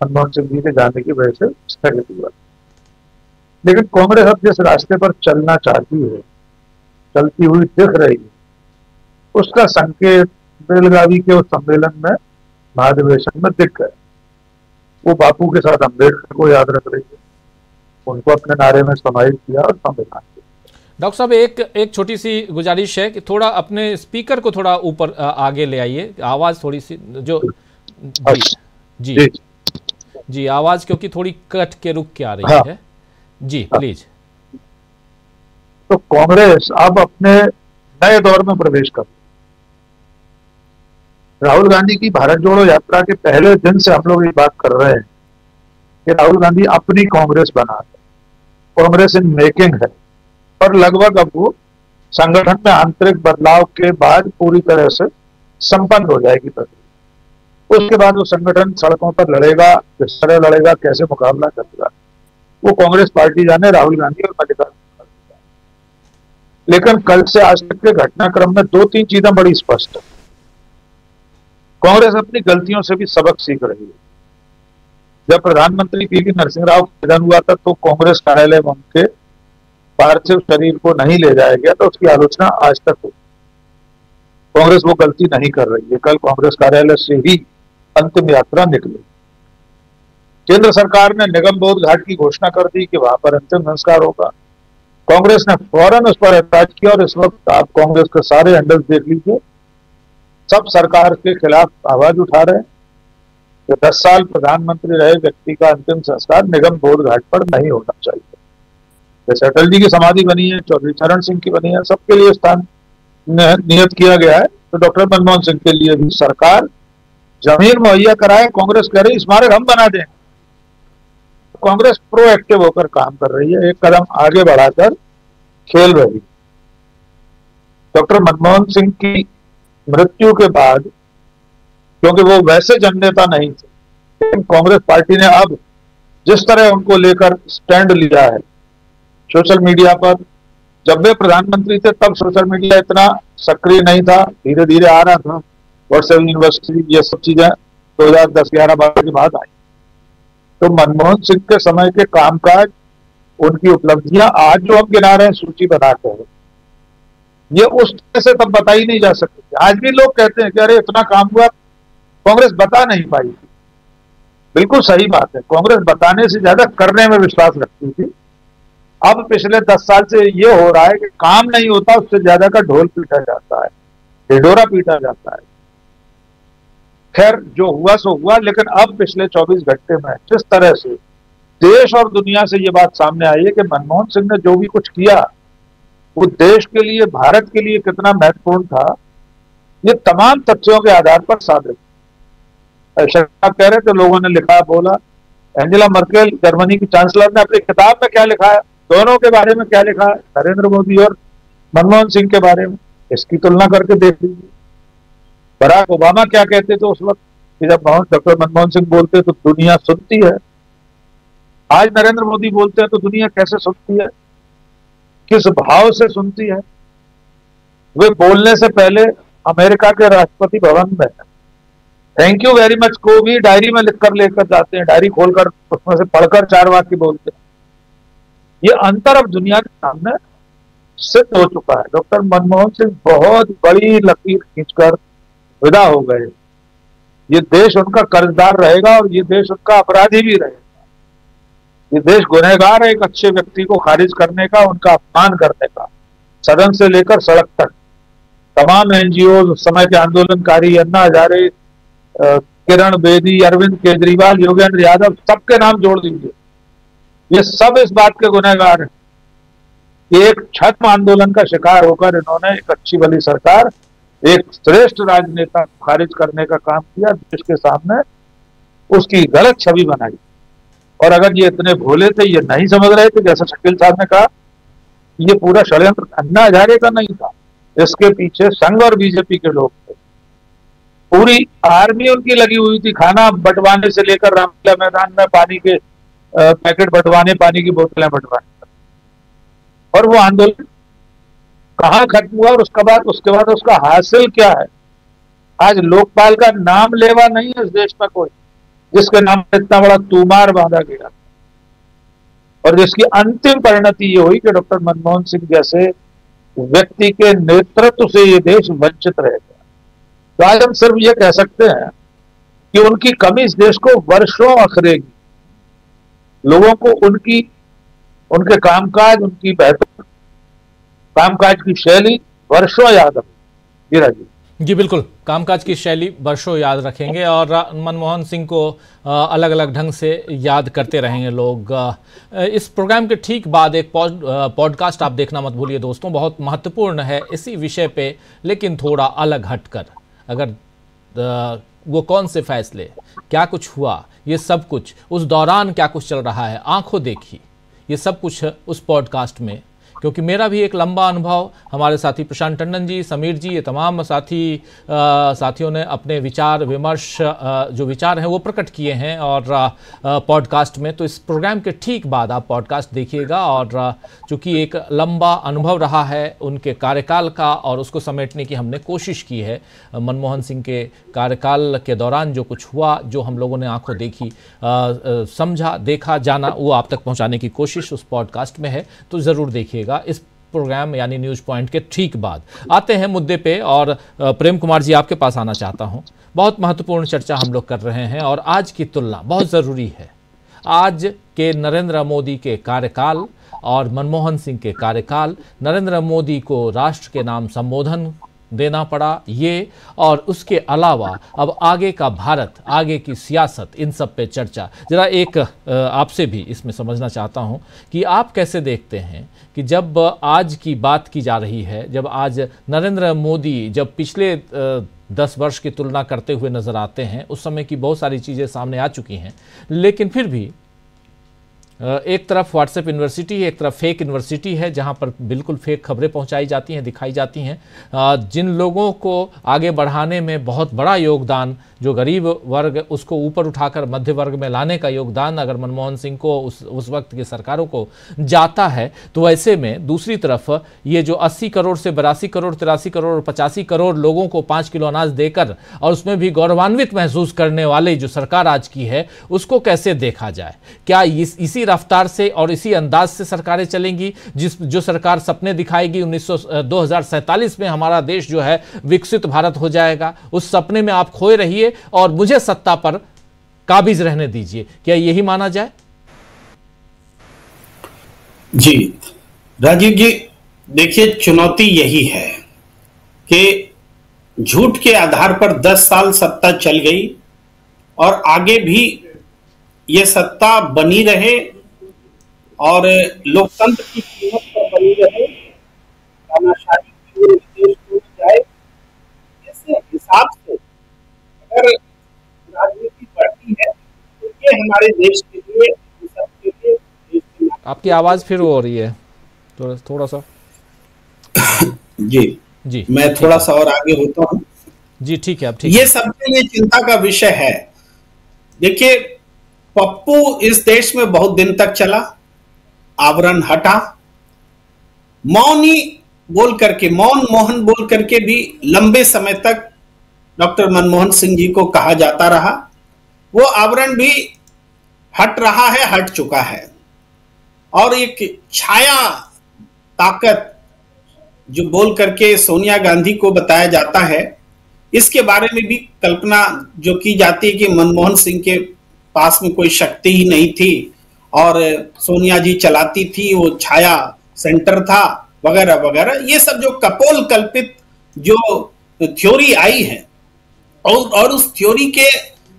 C: मनमोहन सिंह जी के जाने की वजह से स्थगित हुआ। लेकिन कांग्रेस अब जिस रास्ते पर चलना चाहती है, चलती हुई दिख रही है, उसका संकेत बेलगावी के उस सम्मेलन में, महाधिवेशन में दिख गया। वो बापू के साथ अम्बेडकर को याद रख रही है, उनको अपने नारे में समाहित किया और संविधान किया।
A: डॉक्टर साहब, एक छोटी सी गुजारिश है कि थोड़ा अपने स्पीकर को थोड़ा ऊपर आगे ले आइए, आवाज थोड़ी सी जो जी जी, जी आवाज क्योंकि थोड़ी कट के रुक के आ रही है। जी प्लीज।
C: तो कांग्रेस अब अपने नए दौर में प्रवेश कर, राहुल गांधी की भारत जोड़ो यात्रा के पहले दिन से हम लोग ये बात कर रहे हैं कि राहुल गांधी अपनी कांग्रेस बना है, कांग्रेस इन मेकिंग है, और लगभग अब वो संगठन में आंतरिक बदलाव के बाद पूरी तरह से संपन्न हो जाएगी प्रक्रिया। उसके बाद वो संगठन सड़कों पर लड़ेगा, किस तरह लड़ेगा, कैसे मुकाबला करेगा, वो कांग्रेस पार्टी जाने, राहुल गांधी और मल्लिकार्जुन। लेकिन कल से आज तक के घटनाक्रम में दो तीन चीजें बड़ी स्पष्ट है। कांग्रेस अपनी गलतियों से भी सबक सीख रही है। जब प्रधानमंत्री पीवी नरसिंह राव का निधन हुआ था तो कांग्रेस कार्यालय में उनके पार्थिव शरीर को नहीं ले जाया गया, तो उसकी आलोचना आज तक हुई। कांग्रेस वो गलती नहीं कर रही है। कल कांग्रेस कार्यालय से ही अंतिम यात्रा निकली। केंद्र सरकार ने निगम बोध घाट की घोषणा कर दी कि वहां पर अंतिम संस्कार होगा। कांग्रेस ने फौरन उस पर ऐतराज किया और इस वक्त आप कांग्रेस के सारे हैंडल्स देख लीजिए, सब सरकार के खिलाफ आवाज उठा रहे हैं कि 10 साल प्रधानमंत्री रहे व्यक्ति का अंतिम संस्कार निगम बोध घाट पर नहीं होना चाहिए। जैसे अटल जी की समाधि बनी है, चौधरी चरण सिंह की बनी है, सबके लिए स्थान नियत किया गया है, तो डॉक्टर मनमोहन सिंह के लिए भी सरकार जमीन मुहैया कराए। कांग्रेस कह रही स्मारक हम बना दें। कांग्रेस प्रोएक्टिव होकर काम कर रही है, एक कदम आगे बढ़ाकर खेल रही है। डॉक्टर मनमोहन सिंह की मृत्यु के बाद, क्योंकि वो वैसे जननेता नहीं थे, लेकिन कांग्रेस पार्टी ने अब जिस तरह उनको लेकर स्टैंड लिया है सोशल मीडिया पर, जब वे प्रधानमंत्री थे तब सोशल मीडिया इतना सक्रिय नहीं था, धीरे धीरे आ रहा था। व्हाट्सएप यूनिवर्सिटी ये सब चीजें 2010-11-12 के बाद आई। तो मनमोहन सिंह के समय के कामकाज, उनकी उपलब्धियां आज जो हम गिना रहे हैं सूची बनाते हैं, ये उस तरह से तब बता ही नहीं जा सकती। आज भी लोग कहते हैं कि अरे इतना काम हुआ, कांग्रेस बता नहीं पाई थी। बिल्कुल सही बात है, कांग्रेस बताने से ज्यादा करने में विश्वास रखती थी। अब पिछले 10 साल से ये हो रहा है कि काम नहीं होता, उससे ज्यादा का ढोल पीटा जाता है, ढिढोरा पीटा जाता है। खैर जो हुआ सो हुआ, लेकिन अब पिछले 24 घंटे में जिस तरह से देश और दुनिया से ये बात सामने आई है कि मनमोहन सिंह ने जो भी कुछ किया वो देश के लिए, भारत के लिए कितना महत्वपूर्ण था, ये तमाम तथ्यों के आधार पर साबित। आप कह रहे थे लोगों ने लिखा बोला, एंजेला मर्केल जर्मनी की चांसलर ने अपनी किताब में क्या लिखा है, दोनों के बारे में क्या लिखा है, नरेंद्र मोदी और मनमोहन सिंह के बारे में, इसकी तुलना करके देख लीजिए। बराक ओबामा क्या कहते थे उस वक्त कि जब डॉक्टर मनमोहन सिंह बोलते तो दुनिया सुनती है। आज नरेंद्र मोदी बोलते हैं तो दुनिया कैसे सुनती है, किस भाव से सुनती है। वे बोलने से पहले अमेरिका के राष्ट्रपति भवन में थैंक यू वेरी मच को भी डायरी में लिखकर लेकर जाते हैं, डायरी खोलकर उसमें से पढ़कर 4 वाक्य बोलते हैं। ये अंतर अब दुनिया के सामने सिद्ध हो चुका है। डॉक्टर मनमोहन सिंह बहुत बड़ी लकीर खींचकर विदा हो गए। ये देश उनका कर्जदार रहेगा और ये देश उनका अपराधी भी रहेगा। ये देश गुनहगार है एक अच्छे व्यक्ति को खारिज करने का, उनका अपमान करने का। सदन से लेकर सड़क तक तमाम एनजीओ, उस समय के आंदोलनकारी, अन्ना हजारे, किरण बेदी, अरविंद केजरीवाल, योगेंद्र यादव, सबके नाम जोड़ दीजिए, ये सब इस बात के गुनहगार हैं कि एक छद्म आंदोलन का शिकार होकर इन्होंने एक अच्छी भली सरकार, एक श्रेष्ठ राजनेता को खारिज करने का काम किया, देश के सामने उसकी गलत छवि बनाई। और अगर ये इतने भोले थे, ये नहीं समझ रहे थे, जैसा शकील साहब ने कहा, ये पूरा षड्यंत्र अन्ना हजारे का नहीं था, इसके पीछे संघ और बीजेपी के लोग थे। पूरी आर्मी उनकी लगी हुई थी, खाना बंटवाने से लेकर रामलीला मैदान में पानी के पैकेट बंटवाने, पानी की बोतलें बंटवाने। और वो आंदोलन कहाँ खत्म हुआ और उसके बाद उसका हासिल क्या है? आज लोकपाल का नाम लेवा नहीं है इस देश में कोई, जिसके नाम पर इतना बड़ा तूमार बांधा गया और जिसकी अंतिम परिणति ये हुई कि डॉक्टर मनमोहन सिंह जैसे व्यक्ति के नेतृत्व से ये देश वंचित रह गया। तो आज हम सिर्फ ये कह सकते हैं कि उनकी कमी इस देश को वर्षों अखरेगी। लोगों को उनके कामकाज, उनकी बेहतर कामकाज की शैली वर्षों याद रखेगी। जी राजीव
A: जी, बिल्कुल, कामकाज की शैली वर्षों याद रखेंगे और मनमोहन सिंह को अलग अलग ढंग से याद करते रहेंगे लोग। इस प्रोग्राम के ठीक बाद एक पॉडकास्ट आप देखना मत भूलिए दोस्तों, बहुत महत्वपूर्ण है इसी विषय पे, लेकिन थोड़ा अलग हटकर। अगर वो कौन से फैसले, क्या कुछ हुआ, ये सब कुछ, उस दौरान क्या कुछ चल रहा है, आंखों देखी, ये सब कुछ उस पॉडकास्ट में, क्योंकि मेरा भी एक लंबा अनुभव, हमारे साथी प्रशांत टंडन जी, समीर जी, ये तमाम साथियों ने अपने विचार विमर्श जो विचार हैं वो प्रकट किए हैं और पॉडकास्ट में। तो इस प्रोग्राम के ठीक बाद आप पॉडकास्ट देखिएगा और चूँकि एक लंबा अनुभव रहा है उनके कार्यकाल का और उसको समेटने की हमने कोशिश की है। मनमोहन सिंह के कार्यकाल के दौरान जो कुछ हुआ, जो हम लोगों ने आंखों देखी, समझा, देखा, जाना, वो आप तक पहुँचाने की कोशिश उस पॉडकास्ट में है, तो ज़रूर देखिएगा इस प्रोग्राम यानी न्यूज़ पॉइंट के ठीक बाद। आते हैं मुद्दे पे और प्रेम कुमार जी आपके पास आना चाहता हूं। बहुत महत्वपूर्ण चर्चा हम लोग कर रहे हैं और आज की तुलना बहुत ज़रूरी है। आज के नरेंद्र मोदी के कार्यकाल और मनमोहन सिंह के कार्यकाल, नरेंद्र मोदी को राष्ट्र के नाम संबोधन देना पड़ा ये, और उसके अलावा अब आगे का भारत, आगे की सियासत, इन सब पे चर्चा। ज़रा एक आपसे भी इसमें समझना चाहता हूं कि आप कैसे देखते हैं कि जब आज की बात की जा रही है, जब आज नरेंद्र मोदी जब पिछले 10 वर्ष की तुलना करते हुए नज़र आते हैं, उस समय की बहुत सारी चीज़ें सामने आ चुकी हैं, लेकिन फिर भी एक तरफ व्हाट्सएप यूनिवर्सिटी है, एक तरफ फेक यूनिवर्सिटी है जहां पर बिल्कुल फेक खबरें पहुंचाई जाती हैं, दिखाई जाती हैं। जिन लोगों को आगे बढ़ाने में बहुत बड़ा योगदान, जो गरीब वर्ग, उसको ऊपर उठाकर मध्य वर्ग में लाने का योगदान अगर मनमोहन सिंह को उस वक्त की सरकारों को जाता है, तो ऐसे में दूसरी तरफ ये जो 80 करोड़ से 82 करोड़, 83 करोड़ और 85 करोड़ लोगों को 5 किलो अनाज देकर और उसमें भी गौरवान्वित महसूस करने वाले जो सरकार आज की है, उसको कैसे देखा जाए? क्या इसी रफ्तार से और इसी अंदाज से सरकारें चलेंगी? जो सरकार सपने दिखाएगी 2047 में हमारा देश जो है विकसित भारत हो जाएगा, उस सपने में आप खोए रहिए और मुझे सत्ता पर काबिज रहने दीजिए, क्या यही माना जाए?
D: जी राजीव जी, देखिए, चुनौती यही है कि झूठ के आधार पर 10 साल सत्ता चल गई और आगे भी ये सत्ता बनी रहे और लोकतंत्र की कीमत पर बनी रहे, तानाशाही की ओर देश टूट जाए। इस हिसाब से अगर राजनीति बढ़ती है तो ये हमारे देश के लिए, सबके लिए, देश के लिए।
A: आपकी आवाज फिर हो रही है थोड़ा सा।
D: जी मैं थोड़ा सा और आगे होता हूँ।
A: जी ठीक है, अब ठीक
D: ये
A: है।
D: सबके लिए चिंता का विषय है। देखिए, पप्पू इस देश में बहुत दिन तक चला, आवरण हटा, मौनी बोल करके, मौन मोहन बोल करके भी लंबे समय तक डॉक्टर मनमोहन सिंह जी को कहा जाता रहा। वो आवरण भी हट रहा है, हट चुका है, और एक छाया ताकत जो बोल करके सोनिया गांधी को बताया जाता है, इसके बारे में भी कल्पना जो की जाती है कि मनमोहन सिंह के पास में कोई शक्ति ही नहीं थी और सोनिया जी चलाती थी, वो छाया सेंटर था वगैरह वगैरह। ये सब जो कपोल कल्पित जो थ्योरी आई है, और उस थ्योरी के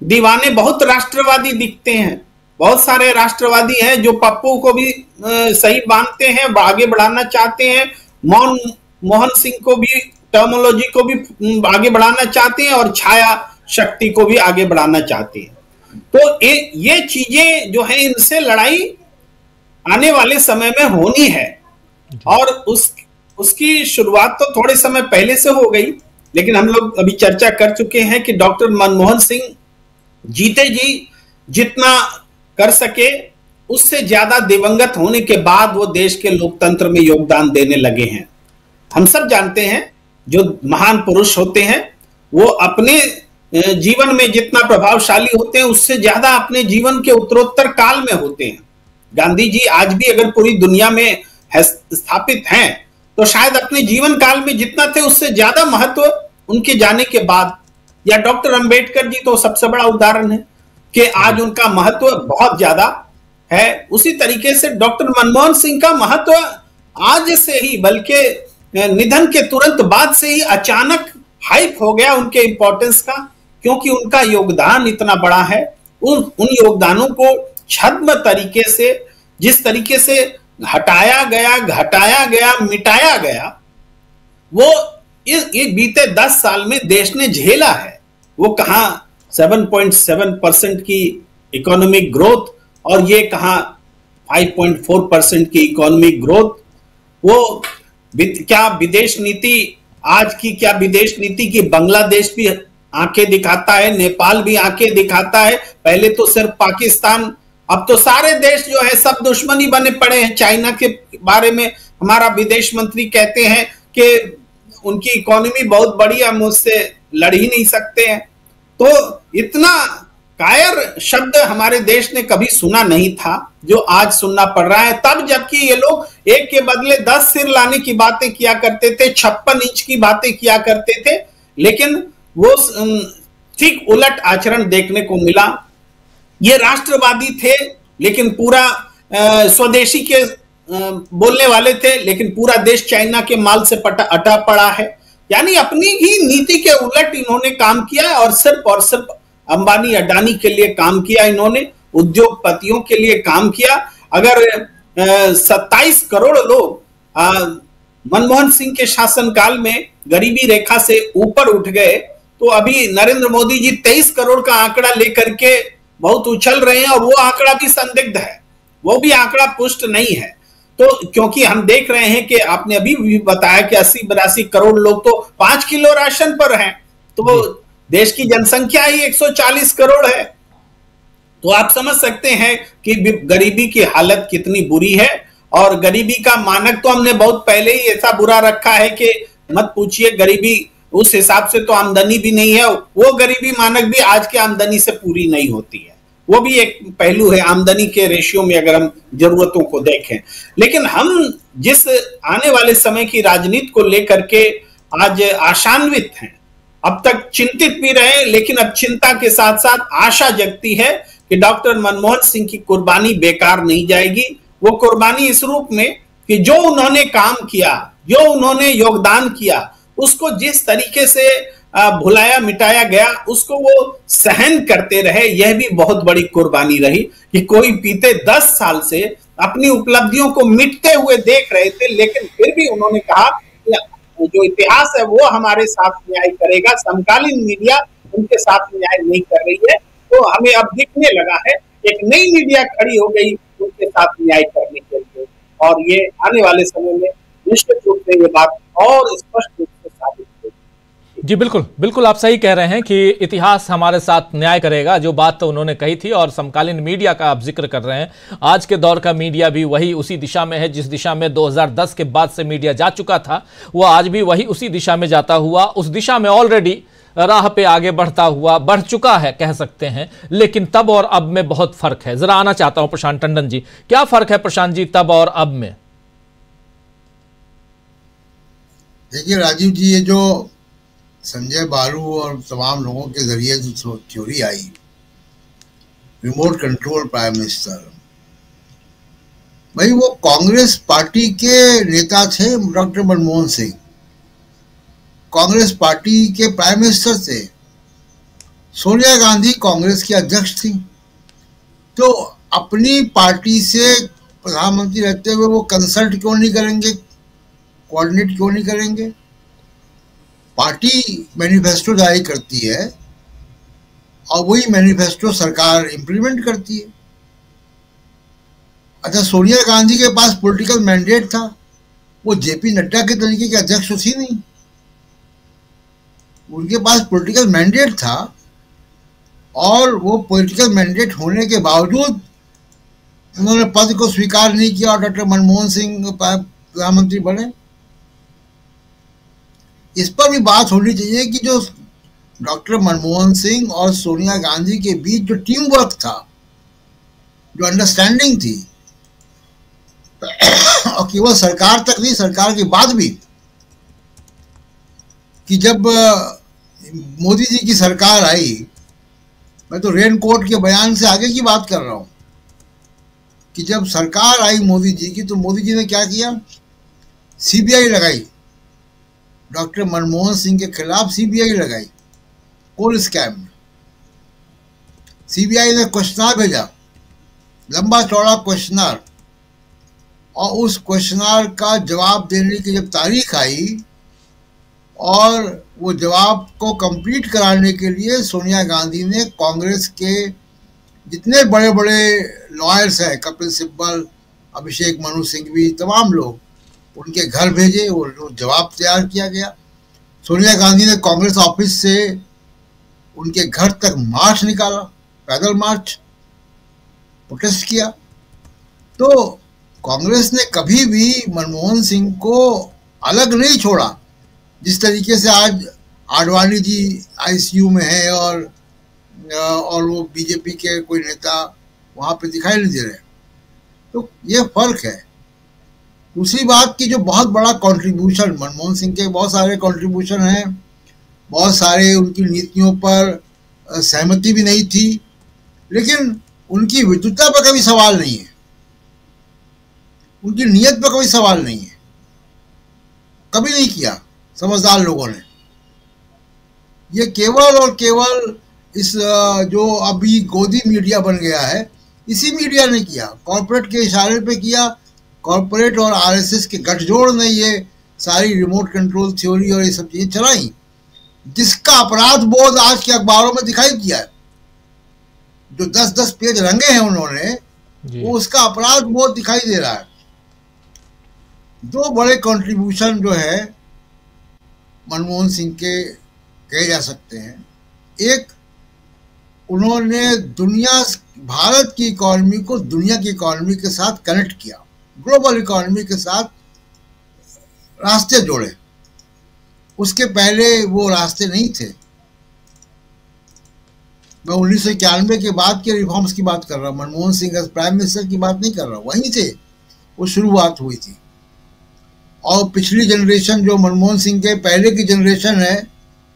D: दीवाने बहुत राष्ट्रवादी दिखते हैं। बहुत सारे राष्ट्रवादी हैं जो पप्पू को भी सही मानते हैं, आगे बढ़ाना चाहते हैं, मोहन सिंह को भी, टर्मोलॉजी को भी आगे बढ़ाना चाहते हैं, और छाया शक्ति को भी आगे बढ़ाना चाहते हैं। तो ये चीजें जो है, इनसे लड़ाई आने वाले समय में होनी है, और उसकी शुरुआत तो थोड़े समय पहले से हो गई। लेकिन हम लोग अभी चर्चा कर चुके हैं कि डॉक्टर मनमोहन सिंह जीते जी जितना कर सके, उससे ज्यादा दिवंगत होने के बाद वो देश के लोकतंत्र में योगदान देने लगे हैं। हम सब जानते हैं, जो महान पुरुष होते हैं वो अपने जीवन में जितना प्रभावशाली होते हैं, उससे ज्यादा अपने जीवन के उत्तरोत्तर काल में होते हैं। गांधी जी आज भी अगर पूरी दुनिया में स्थापित हैं, तो शायद अपने जीवन काल में जितना थे उससे ज्यादा महत्व उनके जाने के बाद, या डॉक्टर अंबेडकर जी तो सबसे बड़ा उदाहरण है कि आज उनका महत्व बहुत ज्यादा है। उसी तरीके से डॉक्टर मनमोहन सिंह का महत्व आज से ही, बल्कि निधन के तुरंत बाद से ही अचानक हाइप हो गया उनके इंपॉर्टेंस का, क्योंकि उनका योगदान इतना बड़ा है। उन योगदानों को छद्म तरीके से, जिस तरीके से हटाया गया, घटाया गया, मिटाया गया, वो ये बीते 10 साल में देश ने झेला है। वो कहां 7.7% की इकोनॉमिक ग्रोथ, और ये कहां 5.4% की इकोनॉमिक ग्रोथ। वो क्या विदेश नीति, आज की क्या विदेश नीति की बांग्लादेश भी आंखें दिखाता है, नेपाल भी आंखें दिखाता है। पहले तो सिर्फ पाकिस्तान, अब तो सारे देश जो है सब दुश्मनी बने पड़े हैं। चाइना के बारे में हमारा विदेश मंत्री कहते हैं कि उनकी इकोनॉमी बहुत बड़ी है, हम उससे लड़ ही नहीं सकते हैं। तो इतना कायर शब्द हमारे देश ने कभी सुना नहीं था, जो आज सुनना पड़ रहा है। तब जबकि ये लोग एक के बदले 10 सिर लाने की बातें किया करते थे, 56 इंच की बातें किया करते थे, लेकिन वो ठीक उलट आचरण देखने को मिला। ये राष्ट्रवादी थे, लेकिन पूरा स्वदेशी के बोलने वाले थे, लेकिन पूरा देश चाइना के माल से अटा पड़ा है। यानी अपनी ही नीति के उलट इन्होंने काम किया, और सिर्फ अंबानी अडानी के लिए काम किया इन्होंने, उद्योगपतियों के लिए काम किया। अगर 27 करोड़ लोग मनमोहन सिंह के शासनकाल में गरीबी रेखा से ऊपर उठ गए, तो अभी नरेंद्र मोदी जी 23 करोड़ का आंकड़ा लेकर के बहुत उछल रहे हैं, और वो आंकड़ा भी संदिग्ध है, वो भी आंकड़ा पुष्ट नहीं है। तो क्योंकि हम देख रहे हैं कि आपने अभी भी बताया कि 80-82 करोड़ लोग तो 5 किलो राशन पर हैं, तो देश की जनसंख्या ही 140 करोड़ है। तो आप समझ सकते हैं कि गरीबी की हालत कितनी बुरी है। और गरीबी का मानक तो हमने बहुत पहले ही ऐसा बुरा रखा है कि मत पूछिए। गरीबी उस हिसाब से तो आमदनी भी नहीं है, वो गरीबी मानक भी आज की आमदनी से पूरी नहीं होती है। वो भी एक पहलू है आमदनी के रेशियो में, अगर हम जरूरतों को देखें। लेकिन हम जिस आने वाले समय की राजनीति को लेकर के आज आशान्वित हैं, अब तक चिंतित भी रहे, लेकिन अब चिंता के साथ साथ आशा जगती है कि डॉक्टर मनमोहन सिंह की कुर्बानी बेकार नहीं जाएगी। वो कुर्बानी इस रूप में कि जो उन्होंने काम किया, जो उन्होंने योगदान किया, उसको जिस तरीके से भुलाया मिटाया गया, उसको वो सहन करते रहे। यह भी बहुत बड़ी कुर्बानी रही कि कोई बीते 10 साल से अपनी उपलब्धियों को मिटते हुए देख रहे थे, लेकिन फिर भी उन्होंने कहा कि जो इतिहास है वो हमारे साथ न्याय करेगा, समकालीन मीडिया उनके साथ न्याय नहीं कर रही है। तो हमें अब दिखने लगा है एक नई मीडिया खड़ी हो गई उनके साथ न्याय करने के लिए, और ये आने वाले समय में निश्चित रूप से ये बात और स्पष्ट रूप से साबित होगी।
A: जी बिल्कुल बिल्कुल, आप सही कह रहे हैं कि इतिहास हमारे साथ न्याय करेगा। जो बात तो उन्होंने कही थी, और समकालीन मीडिया का आप जिक्र कर रहे हैं, आज के दौर का मीडिया भी वही उसी दिशा में है जिस दिशा में 2010 के बाद से मीडिया जा चुका था, वो आज भी वही उसी दिशा में जाता हुआ, उस दिशा में ऑलरेडी राह पे आगे बढ़ चुका है कह सकते हैं। लेकिन तब और अब में बहुत फर्क है। जरा आना चाहता हूं प्रशांत टंडन जी, क्या फर्क है प्रशांत जी तब और अब में?
E: देखिए राजीव जी, ये जो संजय बारू और तमाम लोगों के जरिए जो थ्योरी आई, रिमोट कंट्रोल प्राइम मिनिस्टर, भाई वो कांग्रेस पार्टी के नेता थे डॉक्टर मनमोहन सिंह, कांग्रेस पार्टी के प्राइम मिनिस्टर थे। सोनिया गांधी कांग्रेस की अध्यक्ष थी, तो अपनी पार्टी से प्रधानमंत्री रहते हुए वो कंसल्ट क्यों नहीं करेंगे, कोऑर्डिनेट क्यों नहीं करेंगे? पार्टी मैनिफेस्टो जारी करती है और वही मैनिफेस्टो सरकार इंप्लीमेंट करती है। अच्छा, सोनिया गांधी के पास पॉलिटिकल मैंडेट था, वो जेपी नड्डा के तरीके के अध्यक्ष थी नहीं, उनके पास पॉलिटिकल मैंडेट था, और वो पॉलिटिकल मैंडेट होने के बावजूद उन्होंने पद को स्वीकार नहीं किया और डॉक्टर मनमोहन सिंह प्रधानमंत्री बने। इस पर भी बात होनी चाहिए कि जो डॉक्टर मनमोहन सिंह और सोनिया गांधी के बीच जो टीम वर्क था, जो अंडरस्टैंडिंग थी, और केवल सरकार तक नहीं, सरकार के बाद भी, कि जब मोदी जी की सरकार आई, मैं तो रेनकोट के बयान से आगे की बात कर रहा हूं, कि जब सरकार आई मोदी जी की, तो मोदी जी ने क्या किया? सीबीआई लगाई, डॉक्टर मनमोहन सिंह के खिलाफ सीबीआई लगाई कोल स्कैम में। सीबीआई ने क्वेश्चनर भेजा, लंबा चौड़ा क्वेश्चनर, और उस क्वेश्चनर का जवाब देने की जब तारीख आई, और वो जवाब को कंप्लीट कराने के लिए सोनिया गांधी ने कांग्रेस के जितने बड़े बड़े लॉयर्स हैं, कपिल सिब्बल, अभिषेक मनु सिंघवी, तमाम लोग, उनके घर भेजे, वो जवाब तैयार किया गया। सोनिया गांधी ने कांग्रेस ऑफिस से उनके घर तक मार्च निकाला, पैदल मार्च, प्रोटेस्ट किया। तो कांग्रेस ने कभी भी मनमोहन सिंह को अलग नहीं छोड़ा, जिस तरीके से आज आडवाणी जी आईसीयू में है और वो बीजेपी के कोई नेता वहां पे दिखाई नहीं दे रहे। तो ये फर्क है। दूसरी बात की जो बहुत बड़ा कंट्रीब्यूशन मनमोहन सिंह के, बहुत सारे कंट्रीब्यूशन हैं, बहुत सारे उनकी नीतियों पर सहमति भी नहीं थी, लेकिन उनकी विद्वता पर कभी सवाल नहीं है, उनकी नीयत पर कोई सवाल नहीं है, कभी नहीं किया समझदार लोगों ने। ये केवल और केवल इस जो अभी गोदी मीडिया बन गया है, इसी मीडिया ने किया, कॉर्पोरेट के इशारे पे किया। कॉर्पोरेट और आरएसएस के गठजोड़ ने ये सारी रिमोट कंट्रोल थ्योरी और ये सब चीजें चलाई, जिसका अपराध बोध आज के अखबारों में दिखाई दिया है। जो 10-10 पेज रंगे हैं उन्होंने, वो उसका अपराध बोध दिखाई दे रहा है। दो बड़े कंट्रीब्यूशन जो है मनमोहन सिंह के कहे जा सकते हैं। एक, उन्होंने भारत की इकोनॉमी को दुनिया की इकोनॉमी के साथ कनेक्ट किया, ग्लोबल इकोनॉमी के साथ रास्ते जोड़े। उसके पहले वो रास्ते नहीं थे। मैं 1991 के बाद के रिफॉर्म्स की बात कर रहा हूँ, Manmohan Singh as prime minister की बात नहीं कर रहा हूँ, वहीं से वो शुरुआत हुई थी। और पिछली जनरेशन जो मनमोहन सिंह के पहले की जनरेशन है,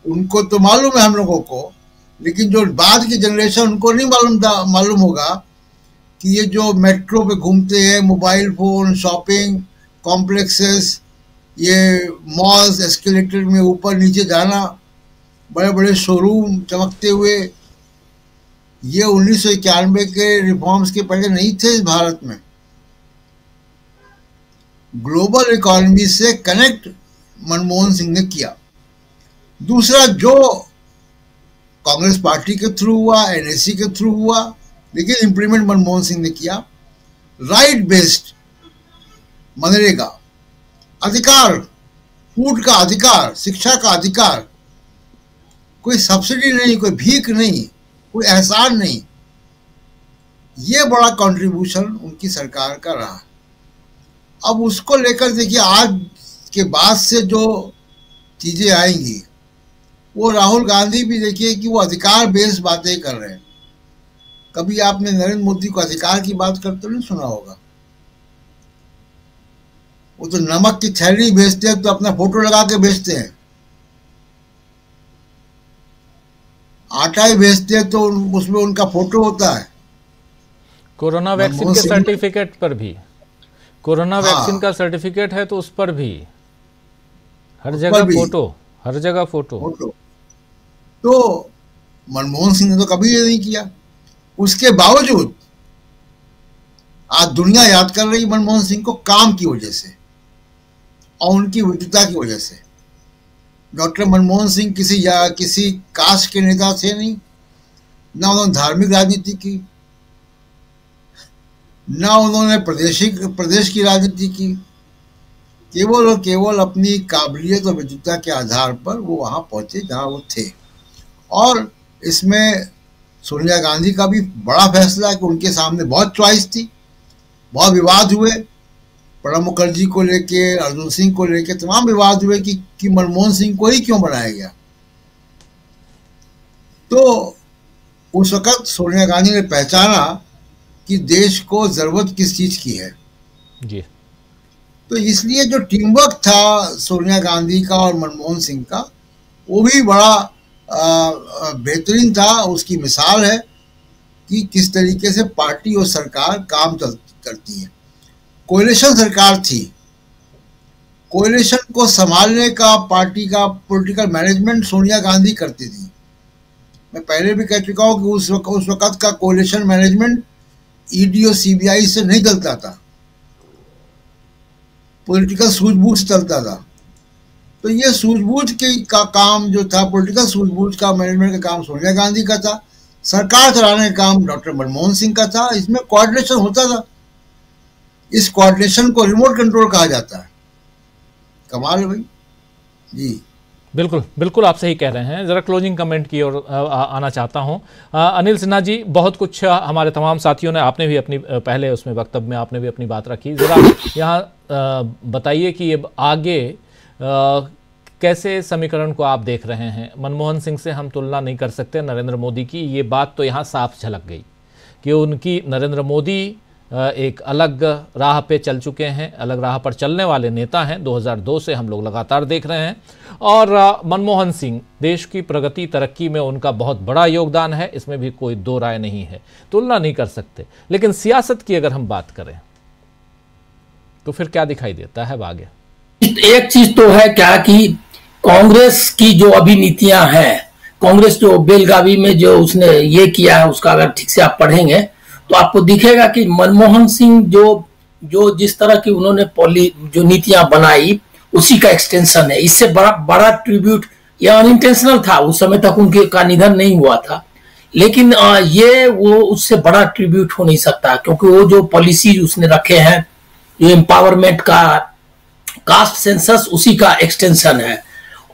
E: उनको तो मालूम है हम लोगों को, लेकिन जो बाद की जनरेशन उनको नहीं मालूम होगा कि ये जो मेट्रो पे घूमते हैं, मोबाइल फोन, शॉपिंग कॉम्प्लेक्सेस, ये मॉल्स, एस्केलेटर में ऊपर नीचे जाना, बड़े बड़े शोरूम चमकते हुए, ये 1991 के रिफॉर्म्स के पहले नहीं थे इस भारत में। ग्लोबल इकोनॉमी से कनेक्ट मनमोहन सिंह ने किया। दूसरा, जो कांग्रेस पार्टी के थ्रू हुआ, एनएससी के थ्रू हुआ, लेकिन इंप्लीमेंट मनमोहन सिंह ने किया, राइट बेस्ड मनरेगा, अधिकार, फूड का अधिकार, शिक्षा का अधिकार, कोई सब्सिडी नहीं, कोई भीख नहीं, कोई एहसान नहीं। ये बड़ा कंट्रीब्यूशन उनकी सरकार का रहा। अब उसको लेकर देखिए आज के बाद से जो चीजें आएंगी, वो राहुल गांधी भी देखिए कि वो अधिकार बेस्ड बातें कर रहे हैं। कभी आपने नरेंद्र मोदी को अधिकार की बात करते नहीं सुना होगा। वो तो नमक की थैली बेचते हैं तो अपना फोटो लगा के बेचते हैं, आटा ही बेचते हैं तो उसमें उनका फोटो होता है।
A: कोरोना वैक्सीन के सर्टिफिकेट पर भी, कोरोना वैक्सीन का सर्टिफिकेट है तो उस पर भी हर जगह फोटो, हर जगह फोटो।
E: तो मनमोहन सिंह ने तो कभी ये नहीं किया। उसके बावजूद आज दुनिया याद कर रही मनमोहन सिंह को काम की वजह से और उनकी विद्वता की वजह से। डॉक्टर मनमोहन सिंह किसी कास्ट के नेता थे नहीं, ना उन्होंने धार्मिक राजनीति की, ना उन्होंने प्रदेश की राजनीति की। केवल और केवल अपनी काबिलियत और विद्वता के आधार पर वो वहां पहुंचे जहां वो थे। और इसमें सोनिया गांधी का भी बड़ा फैसला है कि उनके सामने बहुत चॉइस थी, बहुत विवाद हुए, प्रणब मुखर्जी को लेके, अर्जुन सिंह को लेके तमाम विवाद हुए कि मनमोहन सिंह को ही क्यों बनाया गया। तो उस वक्त सोनिया गांधी ने पहचाना कि देश को जरूरत किस चीज की है
A: जी।
E: तो इसलिए जो टीम वर्क था सोनिया गांधी का और मनमोहन सिंह का, वो भी बड़ा बेहतरीन था। उसकी मिसाल है कि किस तरीके से पार्टी और सरकार काम करती है। कोएलिशन सरकार थी, कोएलिशन को संभालने का पार्टी का पॉलिटिकल मैनेजमेंट सोनिया गांधी करती थी। मैं पहले भी कह चुका हूं कि उस वक्त का कोएलिशन मैनेजमेंट ईडी और सीबीआई से नहीं चलता था, पॉलिटिकल सूझबूझ चलता था। तो ये सूझबूझ का काम जो था, पॉलिटिकल सूझबूझ का मैनेजमेंट का काम सोनिया गांधी का था, सरकार चलाने का काम डॉक्टर मनमोहन सिंह का था। इसमें कोऑर्डिनेशन होता था। इस कोऑर्डिनेशन को रिमोट कंट्रोल कहा जाता है। कमाल है भाई जी।
A: बिल्कुल बिल्कुल आप सही कह रहे हैं। जरा क्लोजिंग कमेंट की ओर आना चाहता हूं। अनिल सिन्हा जी, बहुत कुछ हमारे तमाम साथियों ने, आपने भी अपनी पहले उसमें वक्तव्य में आपने भी अपनी बात रखी। जरा यहाँ बताइए कि अब आगे कैसे समीकरण को आप देख रहे हैं। मनमोहन सिंह से हम तुलना नहीं कर सकते नरेंद्र मोदी की, ये बात तो यहाँ साफ झलक गई कि उनकी, नरेंद्र मोदी एक अलग राह पे चल चुके हैं, अलग राह पर चलने वाले नेता हैं। 2002 से हम लोग लगातार देख रहे हैं। और मनमोहन सिंह, देश की प्रगति तरक्की में उनका बहुत बड़ा योगदान है, इसमें भी कोई दो राय नहीं है, तुलना नहीं कर सकते। लेकिन सियासत की अगर हम बात करें तो फिर क्या दिखाई देता है आगे?
F: एक चीज तो है क्या कि कांग्रेस की जो अभी नीतियां हैं, कांग्रेस जो बेलगावी में जो उसने ये किया है, उसका अगर ठीक से आप पढ़ेंगे तो आपको दिखेगा कि मनमोहन सिंह जो जिस तरह की उन्होंने जो नीतियां बनाई उसी का एक्सटेंशन है। इससे बड़ा ट्रिब्यूट, यह अनइंटेंशनल था, उस समय तक उनके का निधन नहीं हुआ था, लेकिन ये वो उससे बड़ा ट्रिब्यूट हो नहीं सकता, क्योंकि वो जो पॉलिसी उसने रखे हैं, जो एम्पावरमेंट का, कास्ट सेंसस, उसी का एक्सटेंशन है।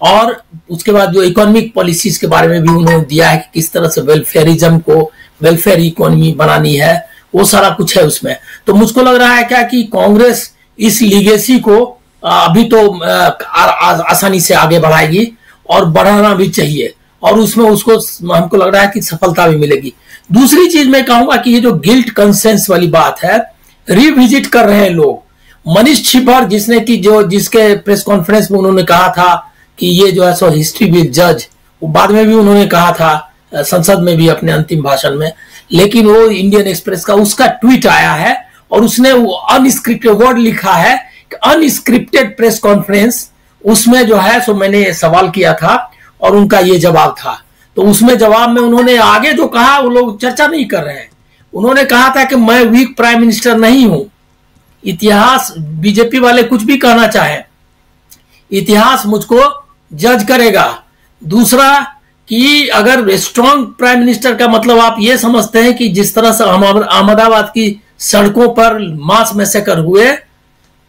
F: और उसके बाद जो इकोनॉमिक पॉलिसीज के बारे में भी उन्होंने दिया है कि किस तरह से वेलफेयरिज्म को, वेलफेयर इकोनॉमी बनानी है, वो सारा कुछ है उसमें। तो मुझको लग रहा है क्या कि कांग्रेस इस लीगेसी को अभी तो आसानी से आगे बढ़ाएगी और बढ़ाना भी चाहिए, और उसमें उसको हमको लग रहा है कि सफलता भी मिलेगी। दूसरी चीज मैं कहूंगा कि ये जो गिल्ट कंसेंस वाली बात है, रिविजिट कर रहे हैं लोग। मनीष छिपर जिसके प्रेस कॉन्फ्रेंस में उन्होंने कहा था कि ये जो है सो हिस्ट्री विल जज, वो बाद में भी उन्होंने कहा था संसद में भी अपने अंतिम भाषण में, लेकिन वो इंडियन एक्सप्रेस का उसका ट्वीट आया है और उसने वो अनस्क्रिप्टेड वर्ड लिखा है, अनस्क्रिप्टेड प्रेस कॉन्फ्रेंस। उसमें जो है सो मैंने सवाल किया था और उनका ये जवाब था। तो उसमें जवाब में उन्होंने आगे जो कहा वो लोग चर्चा नहीं कर रहे हैं। उन्होंने कहा था कि मैं वीक प्राइम मिनिस्टर नहीं हूं। इतिहास, बीजेपी वाले कुछ भी कहना चाहे, इतिहास मुझको जज करेगा। दूसरा कि अगर स्ट्रांग प्राइम मिनिस्टर का मतलब आप ये समझते हैं कि जिस तरह से अहमदाबाद की सड़कों पर मास मैसेकर हुए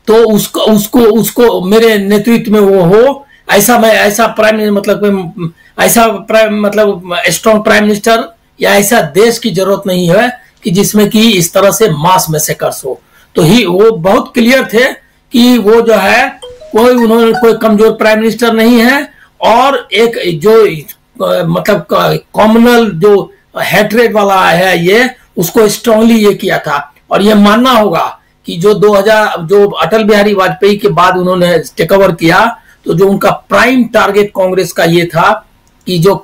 F: तो उसको मेरे नेतृत्व में वो हो, ऐसा प्राइम मतलब ऐसा प्राइम मतलब स्ट्रॉन्ग प्राइम मिनिस्टर या ऐसा देश की जरूरत नहीं है कि जिसमें कि इस तरह से मास मैसेकर्स हो। तो वो बहुत क्लियर थे कि वो जो है उन्होंने कोई कमजोर प्राइम मिनिस्टर नहीं है, और एक जो मतलब कॉमनल जो हेट्रेड वाला है ये, उसको स्ट्रांगली ये किया था। और ये मानना होगा कि जो अटल बिहारी वाजपेयी के बाद उन्होंने टेक ओवर किया, तो जो उनका प्राइम टारगेट कांग्रेस का ये था कि जो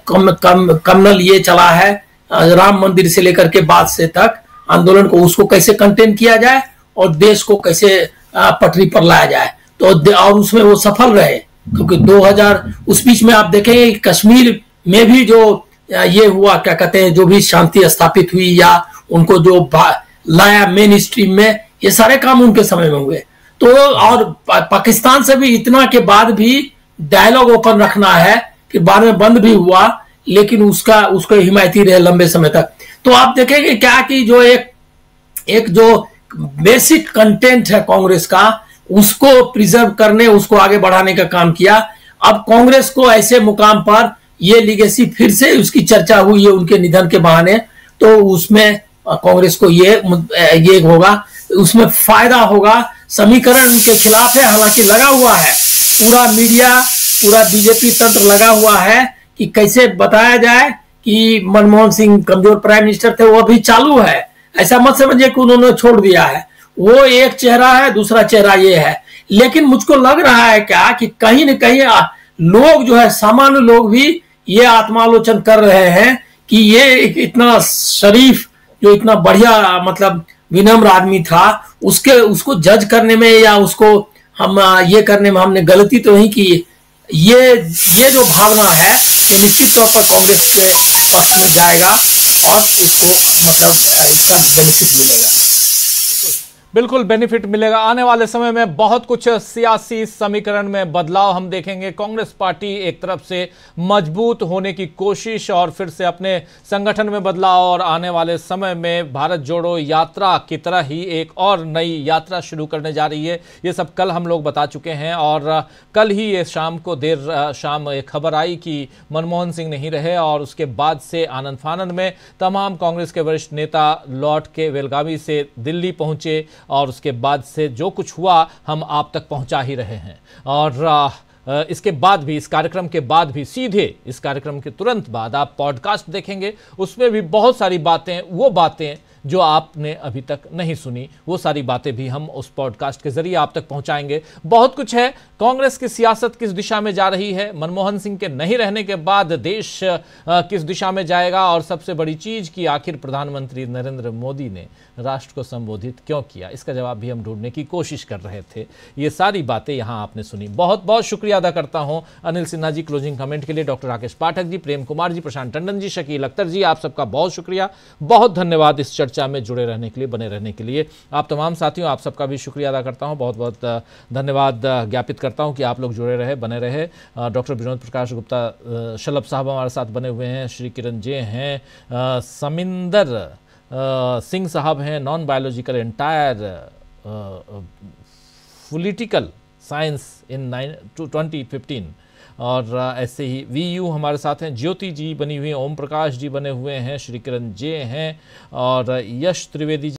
F: कम्युनल ये चला है राम मंदिर से लेकर के बाद से तक आंदोलन को, उसको कैसे कंटेन किया जाए और देश को कैसे पटरी पर लाया जाए। तो और उसमें वो सफल रहे, क्योंकि 2000 उस बीच में आप देखेंगे कश्मीर में भी जो ये हुआ, क्या कहते हैं, जो भी शांति स्थापित हुई या उनको जो लाया मेन स्ट्रीम में, ये सारे काम उनके समय में हुए। तो और पाकिस्तान से भी इतना के बाद भी डायलॉग ओपन रखना है, कि बाद में बंद भी हुआ, लेकिन उसको हिमायती रहे लंबे समय तक। तो आप देखेंगे क्या कि जो एक जो बेसिक कंटेंट है कांग्रेस का, उसको प्रिजर्व करने, उसको आगे बढ़ाने का काम किया। अब कांग्रेस को ऐसे मुकाम पर ये लीगेसी फिर से उसकी चर्चा हुई है उनके निधन के बहाने, तो उसमें कांग्रेस को ये होगा, उसमें फायदा होगा। समीकरण उनके खिलाफ है, हालांकि लगा हुआ है पूरा मीडिया, पूरा बीजेपी तंत्र लगा हुआ है कि कैसे बताया जाए कि मनमोहन सिंह कमजोर प्राइम मिनिस्टर थे, वो अभी चालू है। ऐसा मत समझिए कि उन्होंने छोड़ दिया है, वो एक चेहरा है, दूसरा चेहरा ये है। लेकिन मुझको लग रहा है क्या कि कहीं न कहीं लोग जो है, सामान्य लोग भी ये आत्मालोचन कर रहे हैं कि ये इतना शरीफ, जो इतना बढ़िया मतलब विनम्र आदमी था, उसको जज करने में या उसको हम ये करने में हमने गलती तो नहीं की। ये जो भावना है ये निश्चित तौर पर कांग्रेस के पक्ष में जाएगा और उसको मतलब इसका बेनिफिट मिलेगा।
A: बिल्कुल बेनिफिट मिलेगा। आने वाले समय में बहुत कुछ सियासी समीकरण में बदलाव हम देखेंगे। कांग्रेस पार्टी एक तरफ से मजबूत होने की कोशिश और फिर से अपने संगठन में बदलाव, और आने वाले समय में भारत जोड़ो यात्रा की तरह ही एक और नई यात्रा शुरू करने जा रही है। ये सब कल हम लोग बता चुके हैं, और कल ही ये शाम को देर शाम एक खबर आई कि मनमोहन सिंह नहीं रहे, और उसके बाद से आनंद फानंद में तमाम कांग्रेस के वरिष्ठ नेता लौट के बेलगावी से दिल्ली पहुंचे, और उसके बाद से जो कुछ हुआ हम आप तक पहुंचा ही रहे हैं। और इसके बाद भी, इस कार्यक्रम के बाद भी, सीधे इस कार्यक्रम के तुरंत बाद आप पॉडकास्ट देखेंगे, उसमें भी बहुत सारी बातें, वो बातें जो आपने अभी तक नहीं सुनी, वो सारी बातें भी हम उस पॉडकास्ट के जरिए आप तक पहुंचाएंगे। बहुत कुछ है, कांग्रेस की सियासत किस दिशा में जा रही है, मनमोहन सिंह के नहीं रहने के बाद देश किस दिशा में जाएगा, और सबसे बड़ी चीज कि आखिर प्रधानमंत्री नरेंद्र मोदी ने राष्ट्र को संबोधित क्यों किया, इसका जवाब भी हम ढूंढने की कोशिश कर रहे थे। ये सारी बातें यहां आपने सुनी। बहुत बहुत शुक्रिया अदा करता हूं अनिल सिन्हा जी क्लोजिंग कमेंट के लिए, डॉक्टर राकेश पाठक जी, प्रेम कुमार जी, प्रशांत टंडन जी, शकील अख्तर जी, आप सबका बहुत शुक्रिया, बहुत धन्यवाद इस चर्चा में जुड़े रहने के लिए, बने रहने के लिए। आप तमाम साथियों, आप सबका भी शुक्रिया अदा करता हूं, बहुत बहुत धन्यवाद ज्ञापित करता हूं कि आप लोग जुड़े रहे, बने रहे। डॉक्टर विनोद प्रकाश गुप्ता शलभ साहब हमारे साथ बने हुए हैं, श्री किरण जे हैं, समिंदर सिंह साहब हैं, non biological entire political science in 2015, और ऐसे ही VU हमारे साथ हैं, ज्योति जी बनी हुई हैं, ओम प्रकाश जी बने हुए हैं, श्री किरण जे हैं, और यश त्रिवेदी जी